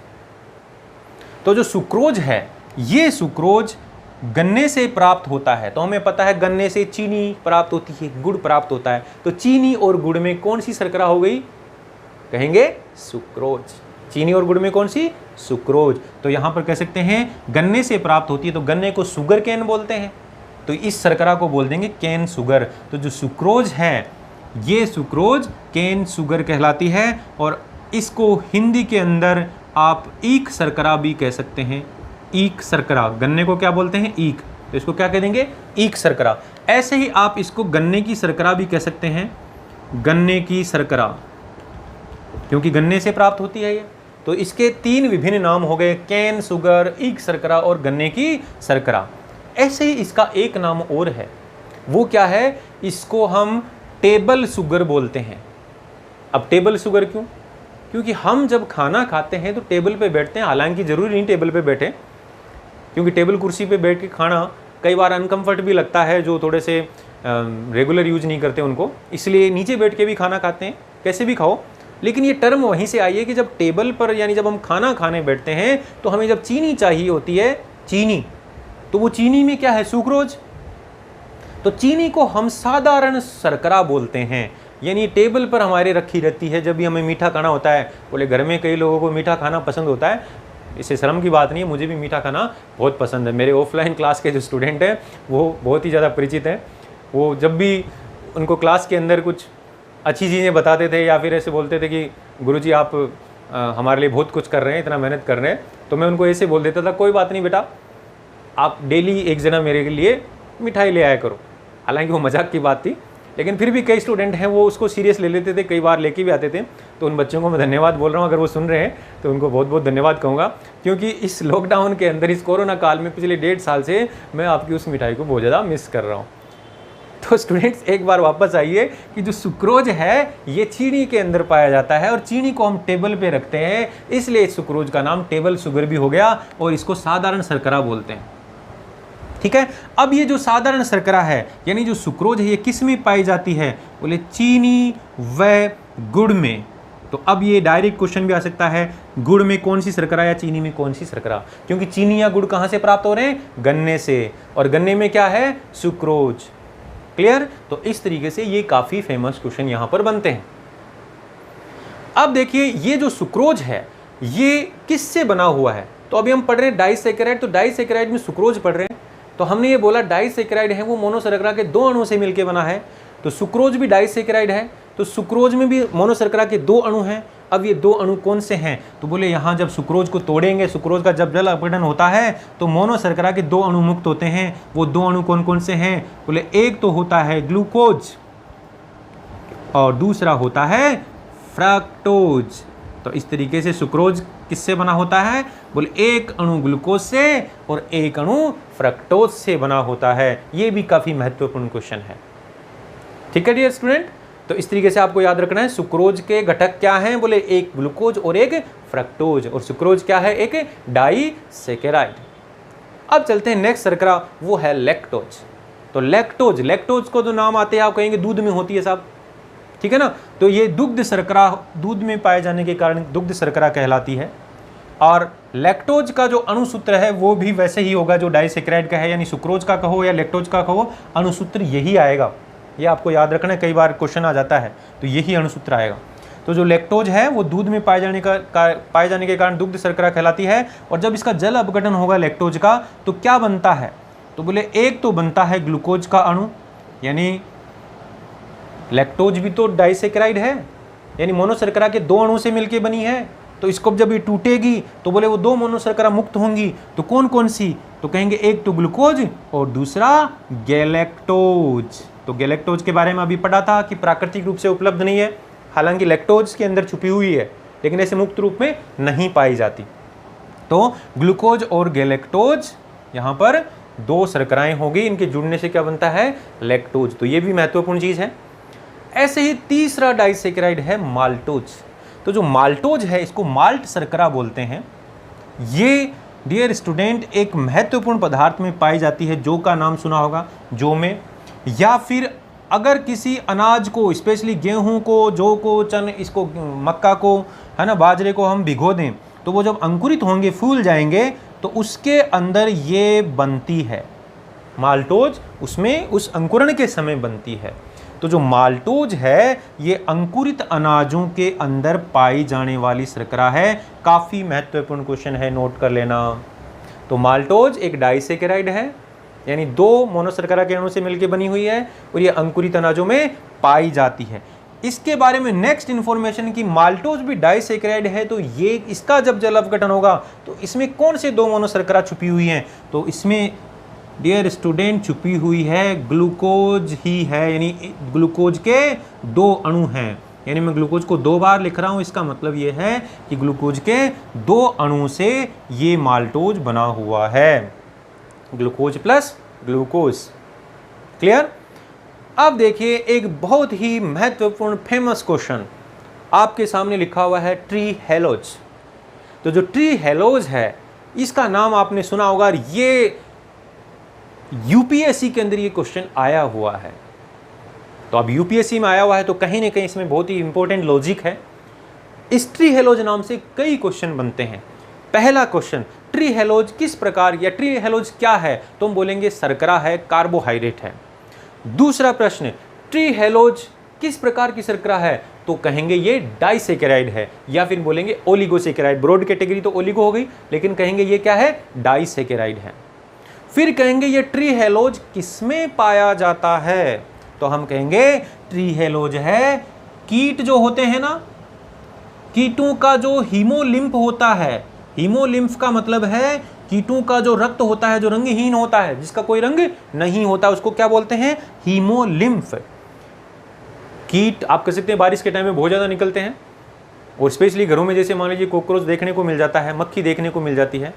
तो जो सुक्रोज है ये सुक्रोज गन्ने से प्राप्त होता है। तो हमें पता है गन्ने से चीनी प्राप्त होती है, गुड़ प्राप्त होता है। तो चीनी और गुड़ में कौन सी शर्करा हो गई, कहेंगे सुक्रोज। चीनी और गुड़ में कौन सी, सुक्रोज। तो यहां पर कह सकते हैं गन्ने से प्राप्त होती है तो गन्ने को सुगर केन बोलते हैं, तो इस शर्करा को बोल देंगे केन सुगर। तो जो सुक्रोज है ये सुक्रोज केन सुगर कहलाती है और इसको हिंदी के अंदर आप ईख शर्करा भी कह सकते हैं। ईख शर्करा, गन्ने को क्या बोलते हैं, ईख, तो इसको क्या कह देंगे, ईख शर्करा। ऐसे ही आप इसको गन्ने की शर्करा भी कह सकते हैं, गन्ने की शर्करा, क्योंकि गन्ने से प्राप्त होती है ये। तो इसके 3 विभिन्न नाम हो गए, केन सुगर, ईख शर्करा और गन्ने की शर्करा। ऐसे ही इसका एक नाम और है, वो क्या है, इसको हम टेबल शुगर बोलते हैं। अब टेबल शुगर क्यों, क्योंकि हम जब खाना खाते हैं तो टेबल पे बैठते हैं, हालांकि जरूरी नहीं टेबल पे बैठे, क्योंकि टेबल कुर्सी पे बैठ के खाना कई बार अनकंफर्ट भी लगता है जो थोड़े से रेगुलर यूज नहीं करते उनको, इसलिए नीचे बैठ के भी खाना खाते हैं, कैसे भी खाओ। लेकिन ये टर्म वहीं से आई है कि जब टेबल पर यानी जब हम खाना खाने बैठते हैं तो हमें जब चीनी चाहिए होती है, चीनी, तो वो चीनी में क्या है, सुक्रोज। तो चीनी को हम साधारण शर्करा बोलते हैं, यानी टेबल पर हमारे रखी रहती है जब भी हमें मीठा खाना होता है। बोले घर में कई लोगों को मीठा खाना पसंद होता है, इससे शर्म की बात नहीं है, मुझे भी मीठा खाना बहुत पसंद है। मेरे ऑफलाइन क्लास के जो स्टूडेंट हैं वो बहुत ही ज़्यादा परिचित हैं। वो जब भी उनको क्लास के अंदर कुछ अच्छी चीज़ें बताते थे या फिर ऐसे बोलते थे कि गुरुजी आप हमारे लिए बहुत कुछ कर रहे हैं, इतना मेहनत कर रहे हैं, तो मैं उनको ऐसे बोल देता था, कोई बात नहीं बेटा, आप डेली एक जना मेरे लिए मिठाई ले आया करो। हालांकि वो मजाक की बात थी, लेकिन फिर भी कई स्टूडेंट हैं वो उसको सीरियस ले लेते थे, कई बार लेके भी आते थे। तो उन बच्चों को मैं धन्यवाद बोल रहा हूँ, अगर वो सुन रहे हैं तो उनको बहुत बहुत धन्यवाद कहूँगा, क्योंकि इस लॉकडाउन के अंदर, इस कोरोना काल में पिछले 1.5 साल से मैं आपकी उस मिठाई को बहुत ज़्यादा मिस कर रहा हूँ। तो स्टूडेंट्स एक बार वापस आइए कि जो सुक्रोज है ये चीनी के अंदर पाया जाता है और चीनी को हम टेबल पे रखते हैं, इसलिए सुक्रोज का नाम टेबल शुगर भी हो गया और इसको साधारण शर्करा बोलते हैं। ठीक है, अब ये जो साधारण शर्करा है यानी जो सुक्रोज है ये किस में पाई जाती है, बोले चीनी व गुड़ में। तो अब ये डायरेक्ट क्वेश्चन भी आ सकता है, गुड़ में कौन सी शर्करा या चीनी में कौन सी शर्करा, क्योंकि चीनी या गुड़ कहाँ से प्राप्त हो रहे हैं, गन्ने से, और गन्ने में क्या है, सुक्रोज। क्लियर। तो इस तरीके से ये काफी फेमस क्वेश्चन यहां पर बनते हैं। अब देखिए ये जो सुक्रोज है ये किससे बना हुआ है, तो अभी हम पढ़ रहे हैं डाइसैकेराइड, तो डाइसैकेराइड में सुक्रोज पढ़ रहे हैं, तो हमने ये बोला डाइसैकेराइड है वो मोनोशर्करा के 2 अणु से मिलकर बना है, तो सुक्रोज भी डाइसैकेराइड है, तो सुक्रोज में भी मोनोशर्करा के 2 अणु हैं। अब ये 2 अणु कौन से हैं, तो बोले यहाँ जब सुक्रोज को तोड़ेंगे, सुक्रोज का जब जल अपघटन होता है तो मोनोशर्करा के 2 अणु मुक्त होते हैं। वो 2 अणु कौन कौन से हैं, बोले एक तो होता है ग्लूकोज और दूसरा होता है फ्रक्टोज। तो इस तरीके से सुक्रोज किससे बना होता है, बोले एक अणु ग्लूकोज से और एक अणु फ्रक्टोज से बना होता है। ये भी काफी महत्वपूर्ण क्वेश्चन है। ठीक है डियर स्टूडेंट, तो इस तरीके से आपको याद रखना है सुक्रोज के घटक क्या हैं, बोले एक ग्लूकोज और एक फ्रक्टोज, और सुक्रोज क्या है, एक डाइसैकेराइड। अब चलते हैं नेक्स्ट शर्करा, वो है लैक्टोज। तो लैक्टोज, लैक्टोज को जो नाम आते हैं आप कहेंगे दूध में होती है साहब, ठीक है ना, तो ये दुग्ध शर्करा, दूध में पाए जाने के कारण दुग्ध शर्करा कहलाती है। और लैक्टोज का जो अणुसूत्र है वो भी वैसे ही होगा जो डाइसैकेराइड का है, यानी सुक्रोज का कहो या लैक्टोज का कहो, अणुसूत्र यही आएगा। ये आपको याद रखना है, कई बार क्वेश्चन आ जाता है तो यही अणुसूत्र आएगा। तो जो लैक्टोज है वो दूध में पाए जाने के कारण दुग्ध शर्करा कहलाती है। और जब इसका जल अपघटन होगा लैक्टोज का तो क्या बनता है, तो बोले एक तो बनता है ग्लूकोज का अणु, यानी लैक्टोज भी तो डाइसैकेराइड है, यानी मोनोशर्करा के 2 अणु से मिलकर बनी है। तो इसको जब ये टूटेगी तो बोले वो 2 मोनोशर्करा मुक्त होंगी, तो कौन कौन सी, तो कहेंगे एक तो ग्लूकोज और दूसरा गैलेक्टोज। तो गैलेक्टोज के बारे में अभी पढ़ा था कि प्राकृतिक रूप से उपलब्ध नहीं है, हालांकि लैक्टोज के अंदर छुपी हुई है लेकिन ऐसे मुक्त रूप में नहीं पाई जाती। तो ग्लूकोज और गैलेक्टोज यहाँ पर दो शर्कराएं होगी, इनके जुड़ने से क्या बनता है, लैक्टोज। तो ये भी महत्वपूर्ण चीज है। ऐसे ही तीसरा डाइसेकेराइड है माल्टोज। तो जो माल्टोज है इसको माल्ट शर्करा बोलते हैं। ये डियर स्टूडेंट एक महत्वपूर्ण पदार्थ में पाई जाती है, जौ का नाम सुना होगा, जौ में, या फिर अगर किसी अनाज को, स्पेशली गेहूं को, जौ को, चन, इसको, मक्का को, है ना, बाजरे को हम भिगो दें तो वो जब अंकुरित होंगे, फूल जाएंगे, तो उसके अंदर ये बनती है माल्टोज, उसमें उस अंकुरण के समय बनती है। तो जो माल्टोज है ये अंकुरित अनाजों के अंदर पाई जाने वाली शर्करा है। काफ़ी महत्वपूर्ण क्वेश्चन है, नोट कर लेना। तो माल्टोज एक डाइसेकेराइड है, यानी दो मोनोशर्करा के अणु से मिलकर बनी हुई है और ये अंकुरित अनाजों में पाई जाती है। इसके बारे में नेक्स्ट इंफॉर्मेशन की माल्टोज भी डाइसेकेराइड है, तो ये इसका जब जल अपघटन होगा तो इसमें कौन से दो मोनोशर्करा छुपी हुई हैं, तो इसमें डियर स्टूडेंट छुपी हुई है ग्लूकोज ही है, यानी ग्लूकोज के दो अणु हैं। यानी मैं ग्लूकोज को दो बार लिख रहा हूं, इसका मतलब ये है कि ग्लूकोज के दो अणु से ये माल्टोज बना हुआ है, ग्लूकोज प्लस ग्लूकोज। क्लियर? अब देखिए एक बहुत ही महत्वपूर्ण फेमस क्वेश्चन आपके सामने लिखा हुआ है, ट्री हेलोज। तो जो ट्री हेलोज है इसका नाम आपने सुना होगा, ये यूपीएससी के अंदर ये क्वेश्चन आया हुआ है। तो अब यूपीएससी में आया हुआ है तो कहीं ना कहीं इसमें बहुत ही इंपॉर्टेंट लॉजिक है। इस ट्री हेलोज नाम से कई क्वेश्चन बनते हैं। पहला क्वेश्चन, ट्री हेलोज किस प्रकार, या ट्री हेलोज क्या है, तो हम बोलेंगे शर्करा है, कार्बोहाइड्रेट है। दूसरा प्रश्न, ट्री हेलोज किस प्रकार की शर्करा है, तो कहेंगे ये डाइसेकेराइड है, या फिर बोलेंगे ओलिगोसेकेराइड। ब्रॉड कैटेगरी तो ओलिगो हो गई, लेकिन कहेंगे ये क्या है, डाइसेकेराइड है। फिर कहेंगे ये ट्री हेलोज किसमें पाया जाता है, तो हम कहेंगे ट्री हेलोज है कीट जो होते हैं ना, कीटों का जो हीमोलिम्फ होता है, हीमोलिम्फ का मतलब है कीटों का जो रक्त होता है, जो रंगहीन होता है, जिसका कोई रंग नहीं होता, उसको क्या बोलते हैं, हीमोलिम्फ। कीट आप कह सकते हैं बारिश के टाइम में बहुत ज़्यादा निकलते हैं, और स्पेशली घरों में जैसे मान लीजिए कॉकरोच देखने को मिल जाता है, मक्खी देखने को मिल जाती है।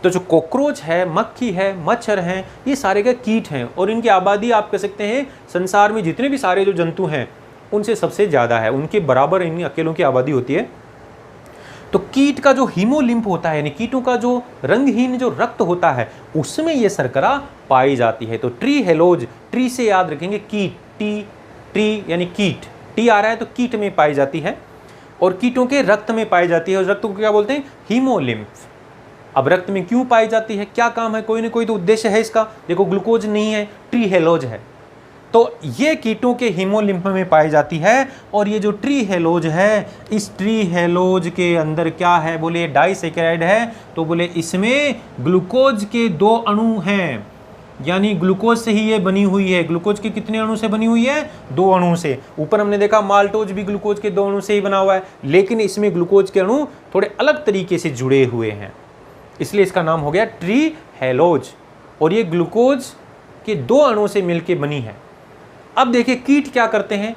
तो जो कॉकरोच है, मक्खी है, मच्छर हैं, ये सारे के कीट हैं, और इनकी आबादी आप कह सकते हैं संसार में जितने भी सारे जो जंतु हैं उनसे सबसे ज़्यादा है, उनके बराबर इन अकेलों की आबादी होती है। तो कीट का जो हीमोलिम्फ होता है, यानी कीटों का जो रंगहीन जो रक्त होता है, उसमें ये शर्करा पाई जाती है। तो ट्री हेलोज, ट्री से याद रखेंगे कीट, ट्री यानी कीट, टी आ रहा है तो कीट में पाई जाती है, और कीटों के रक्त में पाई जाती है, और रक्त को क्या बोलते हैं, हीमोलिम्फ। अब रक्त में क्यों पाई जाती है, क्या काम है, कोई ना कोई तो उद्देश्य है इसका। देखो ग्लूकोज नहीं है, ट्री हेलोज है, तो ये कीटों के हीमोलिम्फ में पाई जाती है। और ये जो ट्री हेलोज है, इस ट्री हेलोज के अंदर क्या है, बोले डाइसेकेराइड है, तो बोले इसमें ग्लूकोज के दो अणु हैं, यानी ग्लूकोज से ही ये बनी हुई है। ग्लूकोज के कितने अणु से बनी हुई है, दो अणु से। ऊपर हमने देखा माल्टोज भी ग्लूकोज के दो अणु से ही बना हुआ है, लेकिन इसमें ग्लूकोज के अणु थोड़े अलग तरीके से जुड़े हुए हैं, इसलिए इसका नाम हो गया ट्री हेलोज। और ये ग्लूकोज के दो अणुओं से मिलकर बनी है। अब देखिए कीट क्या करते हैं,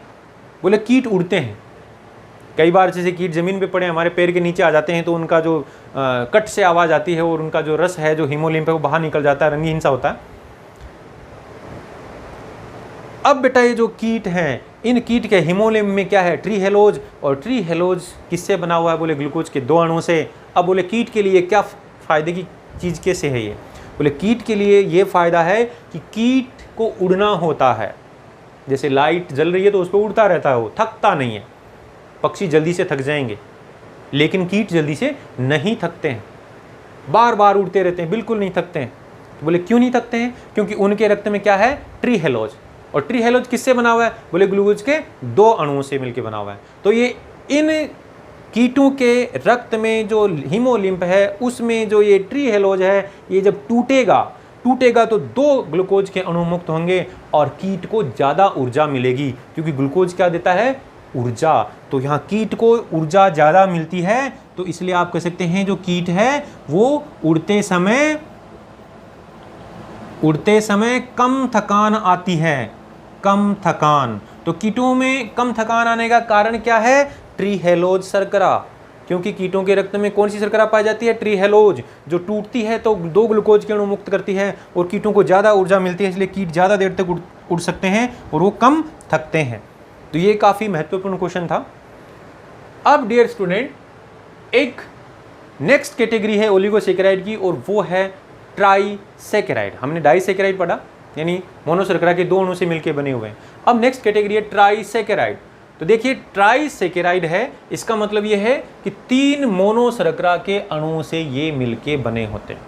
बोले कीट उड़ते हैं। कई बार जैसे कीट जमीन पे पड़े हमारे पैर के नीचे आ जाते हैं, तो उनका जो कट से आवाज़ आती है, और उनका जो रस है, जो हीमोलिम्फ है, वो बाहर निकल जाता है, रंगहीन सा होता है। अब बेटा ये जो कीट हैं, इन कीट के हीमोलिम्फ में क्या है, ट्री हेलोज। और ट्री हेलोज किससे बना हुआ है, बोले ग्लूकोज के दो अणुओं से। अब बोले कीट के लिए क्या फ़ायदे की चीज़ कैसे है ये, बोले कीट के लिए ये फ़ायदा है कि कीट को उड़ना होता है। जैसे लाइट जल रही है तो उस पर उड़ता रहता है, वो थकता नहीं है। पक्षी जल्दी से थक जाएंगे, लेकिन कीट जल्दी से नहीं थकते हैं, बार बार उड़ते रहते हैं, बिल्कुल नहीं थकते हैं। तो बोले क्यों नहीं थकते हैं, क्योंकि उनके रक्त में क्या है, ट्री हेलोज। और ट्री हेलोज किससे बना हुआ है, बोले ग्लूकोज के दो अणुओं से मिलकर बना हुआ है। तो ये इन कीटों के रक्त में जो हीमोलिम्फ है, उसमें जो ये ट्री हेलोज है, ये जब टूटेगा तो दो ग्लूकोज के अणु मुक्त होंगे, और कीट को ज़्यादा ऊर्जा मिलेगी, क्योंकि ग्लूकोज क्या देता है, ऊर्जा। तो यहाँ कीट को ऊर्जा ज़्यादा मिलती है, तो इसलिए आप कह सकते हैं जो कीट है वो उड़ते समय कम थकान आती है, कम थकान। तो कीटों में कम थकान आने का कारण क्या है, ट्री हेलोज शर्करा। क्योंकि कीटों के रक्त में कौन सी शर्करा पाई जाती है? ट्रीहेलोज, जो टूटती है तो 2 ग्लूकोज के अणु मुक्त करती है और कीटों को ज़्यादा ऊर्जा मिलती है, इसलिए कीट ज़्यादा देर तक उड़ सकते हैं और वो कम थकते हैं। तो ये काफ़ी महत्वपूर्ण क्वेश्चन था। अब डियर स्टूडेंट, एक नेक्स्ट कैटेगरी है ओलिगोसैकेराइड की और वो है ट्राइसैकेराइड। हमने डाइसैकेराइड पढ़ा, यानी मोनोशर्करा के 2 अणु से मिलकर बने हुए हैं। अब नेक्स्ट कैटेगरी है ट्राइसैकेराइड। तो देखिए ट्राइसैकेराइड है, इसका मतलब ये है कि 3 मोनोशर्करा के अणु से ये मिलके बने होते हैं।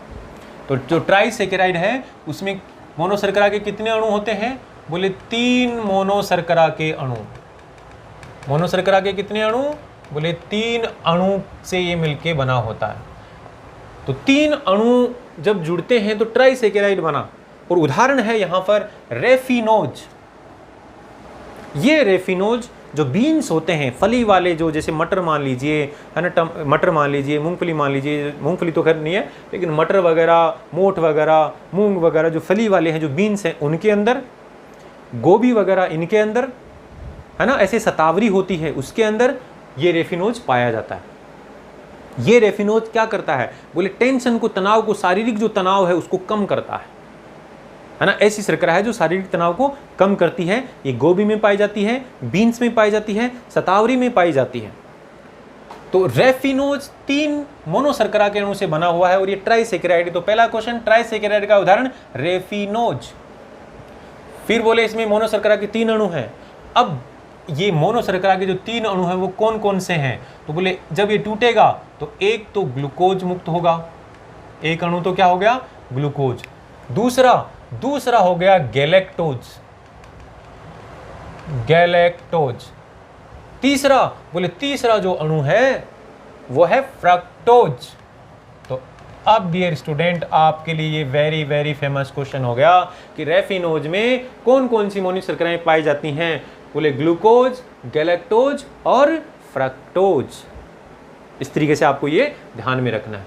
तो जो ट्राइसैकेराइड है उसमें मोनोशर्करा के कितने अणु होते हैं? बोले 3 मोनोशर्करा के अणु। मोनोशर्करा के कितने अणु? बोले 3 अणु से ये मिलके बना होता है। तो 3 अणु जब जुड़ते हैं तो ट्राइसैकेराइड बना। और उदाहरण है यहां पर रेफिनोज। ये रेफिनोज जो बीन्स होते हैं फली वाले, जो जैसे मटर मान लीजिए, है ना, मटर मान लीजिए, मूंगफली मान लीजिए, मूंगफली तो खैर नहीं है, लेकिन मटर वगैरह, मोठ वगैरह, मूंग वगैरह जो फली वाले हैं, जो बीन्स हैं, उनके अंदर, गोभी वगैरह इनके अंदर, है ना, ऐसे शतावरी होती है उसके अंदर ये रेफिनोज पाया जाता है। ये रेफिनोज क्या करता है? बोले टेंशन को, तनाव को, शारीरिक जो तनाव है उसको कम करता है ना। ऐसी शर्करा है जो शारीरिक तनाव को कम करती है। ये गोभी में पाई जाती है, बीन्स में पाई जाती है, शतावरी में पाई जाती है। तो रेफिनोज 3 मोनोशर्करा के अणु से बना हुआ है और ये ट्राइसैकेराइड। तो पहला क्वेश्चन, ट्राइसैकेराइड का उदाहरण रेफिनोज। फिर बोले इसमें मोनोशर्करा के 3 अणु हैं। अब ये मोनोशर्करा के जो 3 अणु हैं वो कौन कौन से हैं? तो बोले जब ये टूटेगा तो एक तो ग्लूकोज मुक्त होगा, एक अणु तो क्या हो गया? ग्लूकोज। दूसरा हो गया गैलेक्टोज। तीसरा जो अणु है वो है फ्रक्टोज। तो अब डियर स्टूडेंट, आपके लिए ये वेरी वेरी फेमस क्वेश्चन हो गया कि रेफिनोज में कौन कौन सी मोनोशर्कराएं पाई जाती हैं? बोले ग्लूकोज, गैलेक्टोज और फ्रक्टोज। इस तरीके से आपको ये ध्यान में रखना है।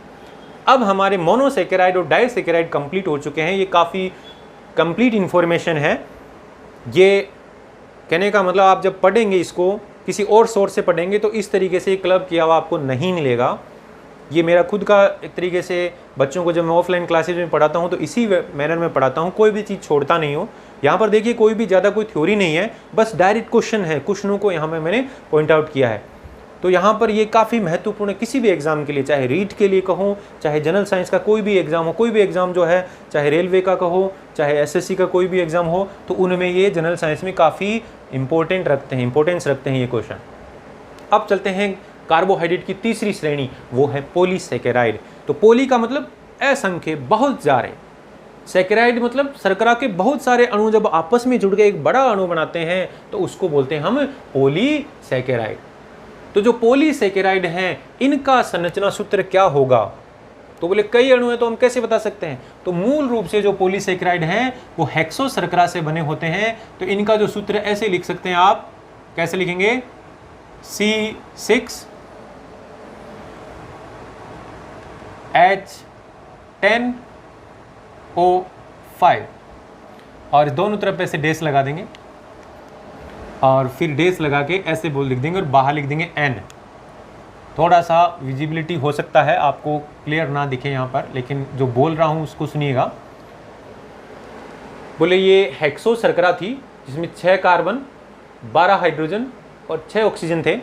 अब हमारे मोनोसैकेराइड और डाइसैकेराइड कंप्लीट हो चुके हैं। ये काफ़ी कंप्लीट इंफॉर्मेशन है। ये कहने का मतलब आप जब पढ़ेंगे इसको किसी और सोर्स से पढ़ेंगे तो इस तरीके से क्लब किया हुआ आपको नहीं मिलेगा। ये मेरा खुद का एक तरीके से बच्चों को जब मैं ऑफलाइन क्लासेज में पढ़ाता हूँ तो इसी मैनर में पढ़ाता हूँ, कोई भी चीज़ छोड़ता नहीं हूँ। यहाँ पर देखिए कोई भी ज़्यादा कोई थ्योरी नहीं है, बस डायरेक्ट क्वेश्चन है, क्वेश्चनों को यहाँ पर मैंने पॉइंट आउट किया है। तो यहाँ पर ये काफ़ी महत्वपूर्ण है किसी भी एग्जाम के लिए, चाहे रीट के लिए कहो, चाहे जनरल साइंस का कोई भी एग्जाम हो, कोई भी एग्जाम जो है, चाहे रेलवे का कहो, चाहे एसएससी का कोई भी एग्जाम हो, तो उनमें ये जनरल साइंस में काफ़ी इंपॉर्टेंस रखते हैं ये क्वेश्चन। अब चलते हैं कार्बोहाइड्रेट की तीसरी श्रेणी, वो है पॉलीसैकेराइड। तो पॉली का मतलब असंख्य, बहुत सारे, सैकेराइड मतलब शर्करा के बहुत सारे अणु जब आपस में जुड़ के एक बड़ा अणु बनाते हैं तो उसको बोलते हैं हम पॉलीसैकेराइड। तो जो पॉलीसैकेराइड हैं इनका संरचना सूत्र क्या होगा? तो बोले कई अणु हैं तो हम कैसे बता सकते हैं? तो मूल रूप से जो पॉलीसैकेराइड हैं वो हेक्सो शर्करा से बने होते हैं। तो इनका जो सूत्र ऐसे लिख सकते हैं आप, कैसे लिखेंगे? C6H10O5 और दोनों तरफ ऐसे डैश लगा देंगे और फिर डैश लगा के ऐसे बोल लिख देंगे और बाहर लिख देंगे N। थोड़ा सा विजिबिलिटी हो सकता है आपको क्लियर ना दिखे यहाँ पर, लेकिन जो बोल रहा हूँ उसको सुनिएगा। बोले ये हेक्सो शर्करा थी जिसमें 6 कार्बन, 12 हाइड्रोजन और 6 ऑक्सीजन थे,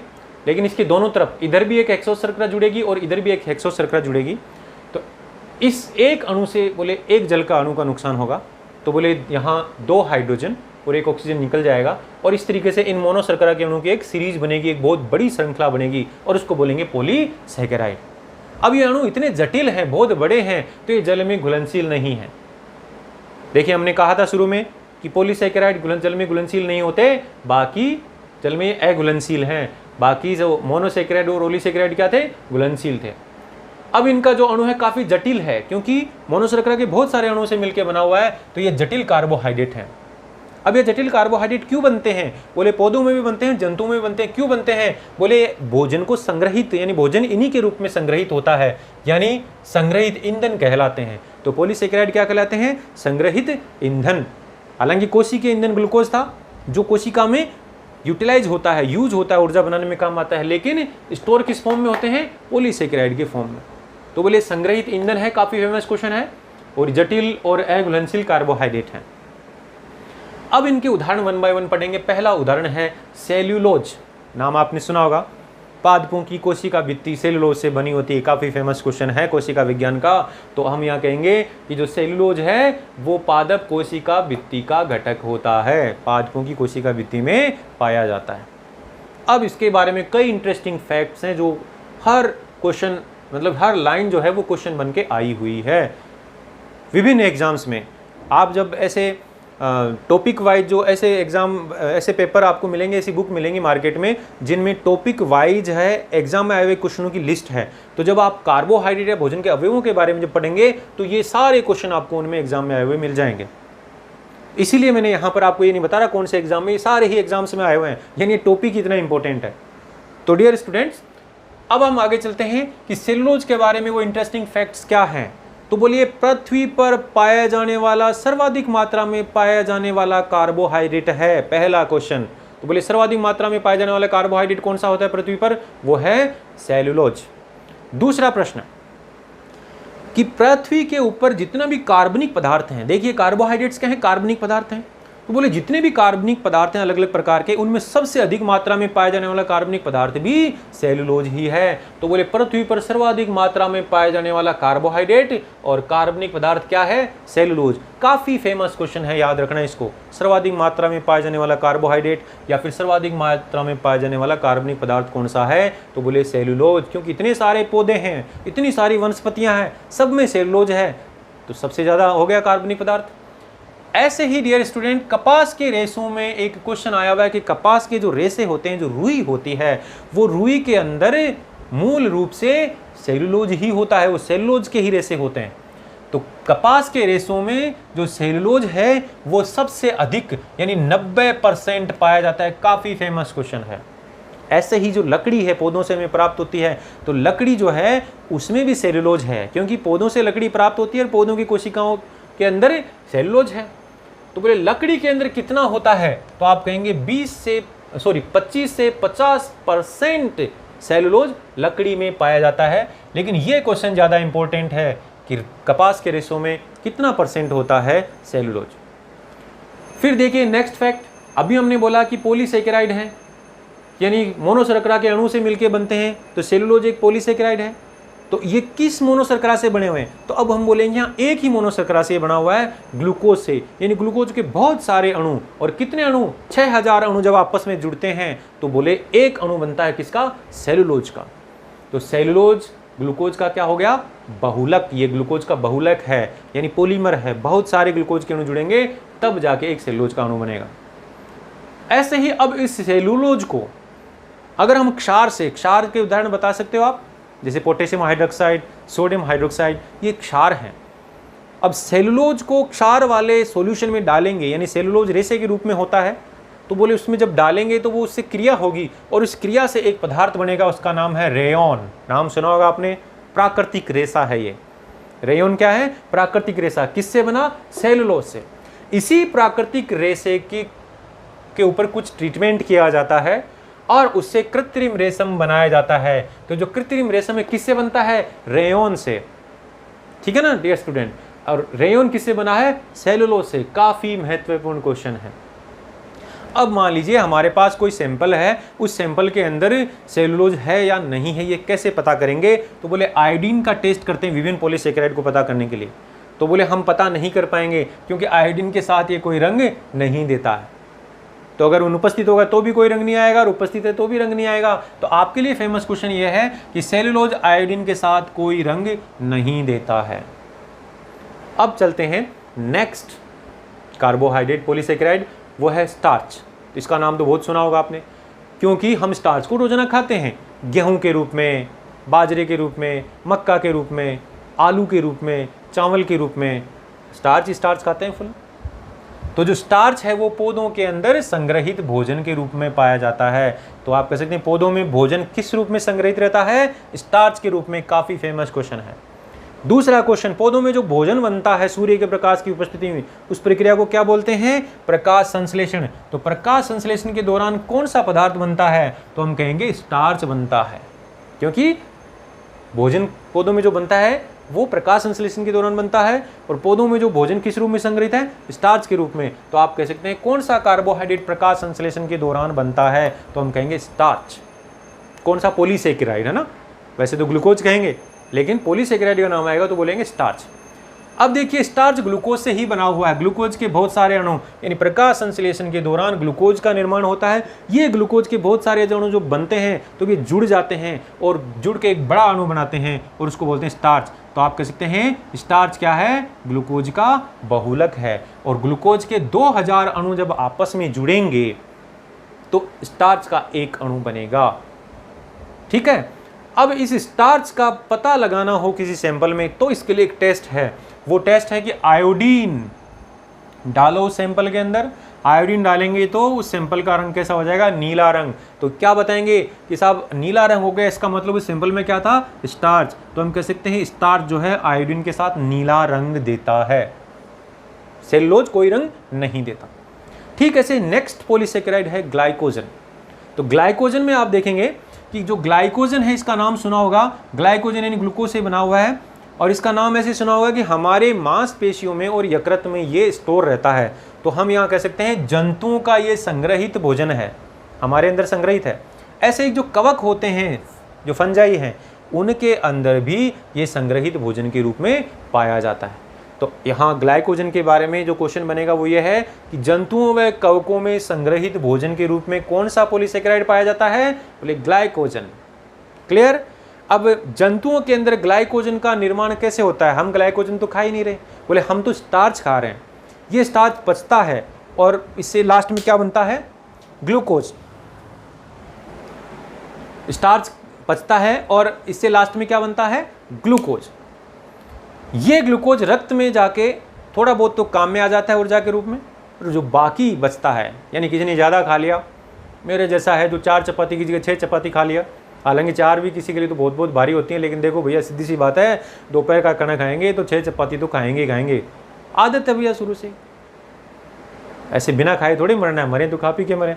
लेकिन इसके दोनों तरफ इधर भी एक हेक्सो शर्करा जुड़ेगी और इधर भी एक हेक्सो शर्करा जुड़ेगी। तो इस एक अणु से बोले एक जल का अणु का नुकसान होगा, तो बोले यहाँ 2 हाइड्रोजन और 1 ऑक्सीजन निकल जाएगा और इस तरीके से इन मोनोशर्करा के अणु की एक सीरीज बनेगी, एक बहुत बड़ी श्रृंखला बनेगी और उसको बोलेंगे पॉलीसैकेराइड। अब ये अणु इतने जटिल हैं, बहुत बड़े हैं, तो ये जल में घुलनशील नहीं है। देखिए हमने कहा था शुरू में कि पॉलीसैकेराइड जल में घुलनशील नहीं होते, बाकी जल में अघुलनशील हैं। बाकी जो मोनोसैकेराइड और ओलिसैकेराइड क्या थे? घुलनशील थे। अब इनका जो अणु है काफ़ी जटिल है क्योंकि मोनोशर्करा के बहुत सारे अणुओं से मिलकर बना हुआ है, तो ये जटिल कार्बोहाइड्रेट हैं। अब ये जटिल कार्बोहाइड्रेट क्यों बनते हैं? बोले पौधों में भी बनते हैं, जंतुओं में भी बनते हैं। क्यों बनते हैं? बोले भोजन को संग्रहित, यानी भोजन इन्हीं के रूप में संग्रहित होता है, यानी संग्रहित ईंधन कहलाते हैं। तो पॉलीसैकेराइड क्या कहलाते हैं? संग्रहित ईंधन। हालांकि कोशिकीय ईंधन ग्लूकोज था जो कोशिका में यूटिलाइज होता है, यूज होता है, ऊर्जा बनाने में काम आता है, लेकिन स्टोर किस फॉर्म में होते हैं? पॉलीसेकेराइड के फॉर्म में। तो बोले संग्रहित ईंधन है, काफी फेमस क्वेश्चन है, और जटिल और अघुलनशील कार्बोहाइड्रेट हैं। अब इनके उदाहरण 1 बाय 1 पढ़ेंगे। पहला उदाहरण है सेल्यूलोज। नाम आपने सुना होगा, पादपों की कोशिका भित्ति सेल्यूलोज से बनी होती है, काफी फेमस क्वेश्चन है कोशिका विज्ञान का। तो हम यहाँ कहेंगे कि जो सेल्यूलोज है वो पादप कोशिका भित्ति का घटक होता है, पादपों की कोशिका भित्ति में पाया जाता है। अब इसके बारे में कई इंटरेस्टिंग फैक्ट्स हैं जो हर क्वेश्चन, मतलब हर लाइन जो है वो क्वेश्चन बन के आई हुई है विभिन्न एग्जाम्स में। आप जब ऐसे टॉपिक वाइज जो ऐसे एग्जाम, ऐसे पेपर आपको मिलेंगे, ऐसी बुक मिलेंगी मार्केट में जिनमें टॉपिक वाइज है, एग्जाम में आए हुए क्वेश्चनों की लिस्ट है। तो जब आप कार्बोहाइड्रेट या भोजन के अवयवों के बारे में जब पढ़ेंगे तो ये सारे क्वेश्चन आपको उनमें एग्जाम में आए हुए मिल जाएंगे। इसीलिए मैंने यहाँ पर आपको ये नहीं बता रहा कौन से एग्जाम में, ये सारे ही एग्जाम्स में आए हुए हैं, यानी ये टॉपिक इतना इंपॉर्टेंट है। तो डियर स्टूडेंट्स, अब हम आगे चलते हैं कि सेल्यूलोज के बारे में वो इंटरेस्टिंग फैक्ट्स क्या हैं। तो बोलिए पृथ्वी पर पाया जाने वाला सर्वाधिक मात्रा में पाया जाने वाला कार्बोहाइड्रेट है, पहला क्वेश्चन। तो बोलिए सर्वाधिक मात्रा में पाया जाने वाला कार्बोहाइड्रेट कौन सा होता है पृथ्वी पर? वो है सेल्यूलोज। दूसरा प्रश्न कि पृथ्वी के ऊपर जितना भी कार्बनिक पदार्थ हैं, देखिए कार्बोहाइड्रेट्स क्या हैं? कार्बनिक पदार्थ हैं। तो बोले जितने भी कार्बनिक पदार्थ हैं अलग अलग प्रकार के, उनमें सबसे अधिक मात्रा में पाया जाने वाला कार्बनिक पदार्थ भी सेल्यूलोज ही है। तो बोले पृथ्वी पर सर्वाधिक मात्रा में पाया जाने वाला कार्बोहाइड्रेट और कार्बनिक पदार्थ क्या है? सेल्यूलोज। काफी फेमस क्वेश्चन है, याद रखना इसको। सर्वाधिक मात्रा में पाया जाने वाला कार्बोहाइड्रेट या फिर सर्वाधिक मात्रा में पाया जाने वाला कार्बनिक पदार्थ कौन सा है? तो बोले सेल्यूलोज, क्योंकि इतने सारे पौधे हैं, इतनी सारी वनस्पतियां हैं, सब में सेल्यूलोज है, तो सबसे ज्यादा हो गया कार्बनिक पदार्थ। ऐसे ही डियर स्टूडेंट, कपास के रेशों में एक क्वेश्चन आया हुआ है कि कपास के जो रेशे होते हैं, जो रुई होती है, वो रुई के अंदर मूल रूप से सेल्यूलोज ही होता है, वो सेल्यूलोज के ही रेशे होते हैं। तो कपास के रेशों में जो सेल्यूलोज है वो सबसे अधिक यानी 90% पाया जाता है। काफी फेमस क्वेश्चन है। ऐसे ही जो लकड़ी है पौधों से हमें प्राप्त होती है, तो लकड़ी जो है उसमें भी सेल्यूलोज है, क्योंकि पौधों से लकड़ी प्राप्त होती है और पौधों की कोशिकाओं के अंदर सेल्यूलोज है। तो बोले लकड़ी के अंदर कितना होता है? तो आप कहेंगे 25 से 50% सेल्यूलोज लकड़ी में पाया जाता है। लेकिन ये क्वेश्चन ज़्यादा इंपॉर्टेंट है कि कपास के रेशों में कितना % होता है सेल्यूलोज। फिर देखिए नेक्स्ट फैक्ट, अभी हमने बोला कि पॉलीसेकेराइड है, यानी मोनोशर्करा के अणु से मिलकर बनते हैं, तो सेल्यूलोज एक पॉलीसेकेराइड है। तो ये किस मोनोशर्करा से बने हुए हैं? तो अब हम बोलेंगे यहाँ एक ही मोनोशर्करा से बना हुआ है, ग्लूकोज से। यानी ग्लूकोज के बहुत सारे अणु, और कितने अणु? 6000 अणु जब आपस में जुड़ते हैं तो बोले एक अणु बनता है किसका? सेल्यूलोज का। तो सेल्यूलोज ग्लूकोज का क्या हो गया? बहुलक। ये ग्लूकोज का बहुलक है, यानी पॉलीमर है। बहुत सारे ग्लूकोज के अणु जुड़ेंगे तब जाके एक सेल्यूलोज का अणु बनेगा। ऐसे ही अब इस सेल्यूलोज को अगर हम क्षार से, क्षार के उदाहरण बता सकते हो आप, जैसे पोटेशियम हाइड्रोक्साइड, सोडियम हाइड्रोक्साइड, ये क्षार हैं। अब सेल्यूलोज को क्षार वाले सॉल्यूशन में डालेंगे, यानी सेल्यूलोज रेशे के रूप में होता है, तो बोले उसमें जब डालेंगे तो वो उससे क्रिया होगी और उस क्रिया से एक पदार्थ बनेगा, उसका नाम है रेयॉन। नाम सुना होगा आपने, प्राकृतिक रेशा है ये। रेयॉन क्या है? प्राकृतिक रेशा। किससे बना? सेल्यूलोज से। इसी प्राकृतिक रेशे के ऊपर कुछ ट्रीटमेंट किया जाता है और उससे कृत्रिम रेशम बनाया जाता है। तो जो कृत्रिम रेशम है किससे बनता है? रेयॉन से। ठीक है ना डियर स्टूडेंट? और रेयॉन किससे बना है? सेल्यूलोज से। काफी महत्वपूर्ण क्वेश्चन है। अब मान लीजिए हमारे पास कोई सैंपल है, उस सैंपल के अंदर सेल्यूलोज है या नहीं है, ये कैसे पता करेंगे? तो बोले आयोडीन का टेस्ट करते हैं विभिन्न पॉलीसेकेराइड को पता करने के लिए। तो बोले हम पता नहीं कर पाएंगे क्योंकि आयोडीन के साथ ये कोई रंग नहीं देता है। तो अगर अनुपस्थित होगा तो भी कोई रंग नहीं आएगा, और उपस्थित है तो भी रंग नहीं आएगा। तो आपके लिए फेमस क्वेश्चन ये है कि सेल्यूलोज आयोडीन के साथ कोई रंग नहीं देता है। अब चलते हैं नेक्स्ट कार्बोहाइड्रेट पॉलीसेकेराइड, वो है स्टार्च। इसका नाम तो बहुत सुना होगा आपने, क्योंकि हम स्टार्च को रोजाना खाते हैं, गेहूं के रूप में, बाजरे के रूप में, मक्का के रूप में, आलू के रूप में, चावल के रूप में स्टार्च खाते हैं फुल। तो जो स्टार्च है वो पौधों के अंदर संग्रहित भोजन के रूप में पाया जाता है। तो आप कह सकते हैं पौधों में भोजन किस रूप में संग्रहित रहता है? स्टार्च के रूप में। काफी फेमस क्वेश्चन है। दूसरा क्वेश्चन, पौधों में जो भोजन बनता है सूर्य के प्रकाश की उपस्थिति में, उस प्रक्रिया को क्या बोलते हैं? प्रकाश संश्लेषण। तो प्रकाश संश्लेषण के दौरान कौन सा पदार्थ बनता है? तो हम कहेंगे स्टार्च बनता है, क्योंकि भोजन पौधों में जो बनता है वो प्रकाश संश्लेषण के दौरान बनता है, और पौधों में जो भोजन किस रूप में संग्रहित है? स्टार्च के रूप में। तो आप कह सकते हैं कौन सा कार्बोहाइड्रेट प्रकाश संश्लेषण के दौरान बनता है? तो हम कहेंगे स्टार्च। कौन सा? पॉलीसेकेराइड, है ना। वैसे तो ग्लूकोज कहेंगे, लेकिन पॉलीसेकेराइड का नाम आएगा तो बोलेंगे स्टार्च। अब देखिए, स्टार्च ग्लूकोज से ही बना हुआ है। ग्लूकोज के बहुत सारे अणु, यानी प्रकाश संश्लेषण के दौरान ग्लूकोज का निर्माण होता है। ये ग्लूकोज के बहुत सारे अणु जो बनते हैं तो ये जुड़ जाते हैं और जुड़ के एक बड़ा अणु बनाते हैं और उसको बोलते हैं स्टार्च। तो आप कह सकते हैं स्टार्च क्या है? ग्लूकोज का बहुलक है। और ग्लूकोज के 2000 अणु जब आपस में जुड़ेंगे तो स्टार्च का एक अणु बनेगा। ठीक है। अब इस स्टार्च का पता लगाना हो किसी सैंपल में तो इसके लिए एक टेस्ट है। वो टेस्ट है कि आयोडीन डालो सैंपल के अंदर। आयोडीन डालेंगे तो उस सैंपल का रंग कैसा हो जाएगा? नीला रंग। तो क्या बताएंगे कि साहब नीला रंग हो गया, इसका मतलब उस सैंपल में क्या था? स्टार्च। तो हम कह सकते हैं स्टार्च जो है आयोडीन के साथ नीला रंग देता है, सेलुलोज कोई रंग नहीं देता। ठीक है। नेक्स्ट पॉलीसेकेराइड है ग्लाइकोजन। तो ग्लाइकोजन में आप देखेंगे कि जो ग्लाइकोजन है, इसका नाम सुना होगा। ग्लाइकोजन यानी ग्लूकोज से बना हुआ है, और इसका नाम ऐसे सुना होगा कि हमारे मांसपेशियों में और यकृत में ये स्टोर रहता है। तो हम यहाँ कह सकते हैं जंतुओं का ये संग्रहित भोजन है, हमारे अंदर संग्रहित है। ऐसे ही जो कवक होते हैं, जो फंजाई हैं, उनके अंदर भी ये संग्रहित भोजन के रूप में पाया जाता है। तो यहाँ ग्लाइकोजन के बारे में जो क्वेश्चन बनेगा वो ये है कि जंतुओं व कवकों में संग्रहित भोजन के रूप में कौन सा पॉलीसेकेराइड पाया जाता है? बोले ग्लाइकोजन। क्लियर। अब जंतुओं के अंदर ग्लाइकोजन का निर्माण कैसे होता है? हम ग्लाइकोजन तो खा ही नहीं रहे, बोले हम तो स्टार्च खा रहे हैं। ये स्टार्च पचता है और इससे लास्ट में क्या बनता है? ग्लूकोज। स्टार्च पचता है और इससे लास्ट में क्या बनता है? ग्लूकोज। ये ग्लूकोज रक्त में जाके थोड़ा बहुत तो काम में आ जाता है ऊर्जा के रूप में, और जो बाकी बचता है, यानी किसी ने ज़्यादा खा लिया, मेरे जैसा है जो 4 चपाती की जगह 6 चपाती खा लिया, हालांकि 4 भी किसी के लिए तो बहुत बहुत भारी होती हैं, लेकिन देखो भैया सीधी सी बात है, दोपहर का खाना खाएंगे तो 6 चपाती तो खाएंगे खाएंगे, आदत है भैया शुरू से। ऐसे बिना खाए थोड़ी मरना है, मरे तो खा पी के मरे।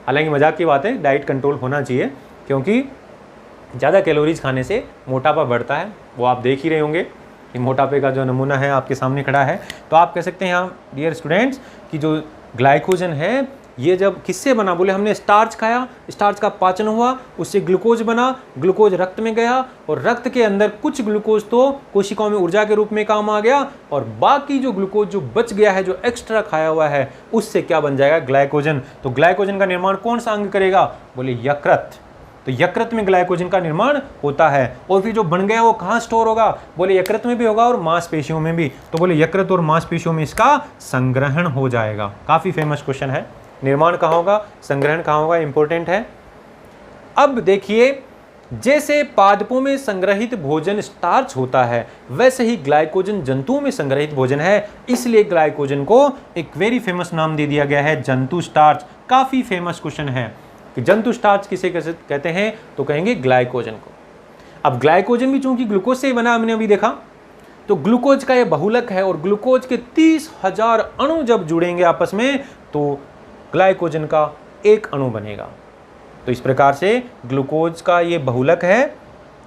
हालांकि मजाक की बात है, डाइट कंट्रोल होना चाहिए, क्योंकि ज़्यादा कैलोरीज खाने से मोटापा बढ़ता है। वो आप देख ही रहे होंगे कि मोटापे का जो नमूना है आपके सामने खड़ा है। तो आप कह सकते हैं यहाँ डियर स्टूडेंट्स कि जो ग्लाइकोजन है ये जब किससे बना? बोले हमने स्टार्च खाया, स्टार्च का पाचन हुआ, उससे ग्लूकोज बना, ग्लूकोज रक्त में गया, और रक्त के अंदर कुछ ग्लूकोज तो कोशिकाओं में ऊर्जा के रूप में काम आ गया, और बाकी जो ग्लूकोज जो बच गया है, जो एक्स्ट्रा खाया हुआ है, उससे क्या बन जाएगा? ग्लाइकोजन। तो ग्लाइकोजन का निर्माण कौन सा अंग करेगा? बोले यकृत। तो यकृत में ग्लाइकोजन का निर्माण होता है, और फिर जो बन गया वो कहाँ स्टोर होगा? बोले यकृत में भी होगा और मांसपेशियों में भी। तो बोले यकृत और मांसपेशियों में इसका संग्रहण हो जाएगा। काफी फेमस क्वेश्चन है। निर्माण कहाँ होगा, संग्रहण कहाँ होगा, इंपॉर्टेंट है। अब देखिए, जैसे पादपों में संग्रहित भोजन स्टार्च होता है, वैसे ही ग्लाइकोजन जंतुओं में संग्रहित भोजन है। इसलिए ग्लाइकोजन को एक वेरी फेमस नाम दे दिया गया है, जंतु स्टार्च। काफी फेमस क्वेश्चन है कि जंतु स्टार्च किसे कहते हैं? तो कहेंगे ग्लाइकोजन को। अब ग्लाइकोजन भी चूंकि ग्लूकोज से ही बना, हमने अभी देखा, तो ग्लूकोज का ये बहुलक है, और ग्लूकोज के 30,000 अणु जब जुड़ेंगे आपस में तो ग्लाइकोजन का एक अणु बनेगा। तो इस प्रकार से ग्लूकोज का ये बहुलक है,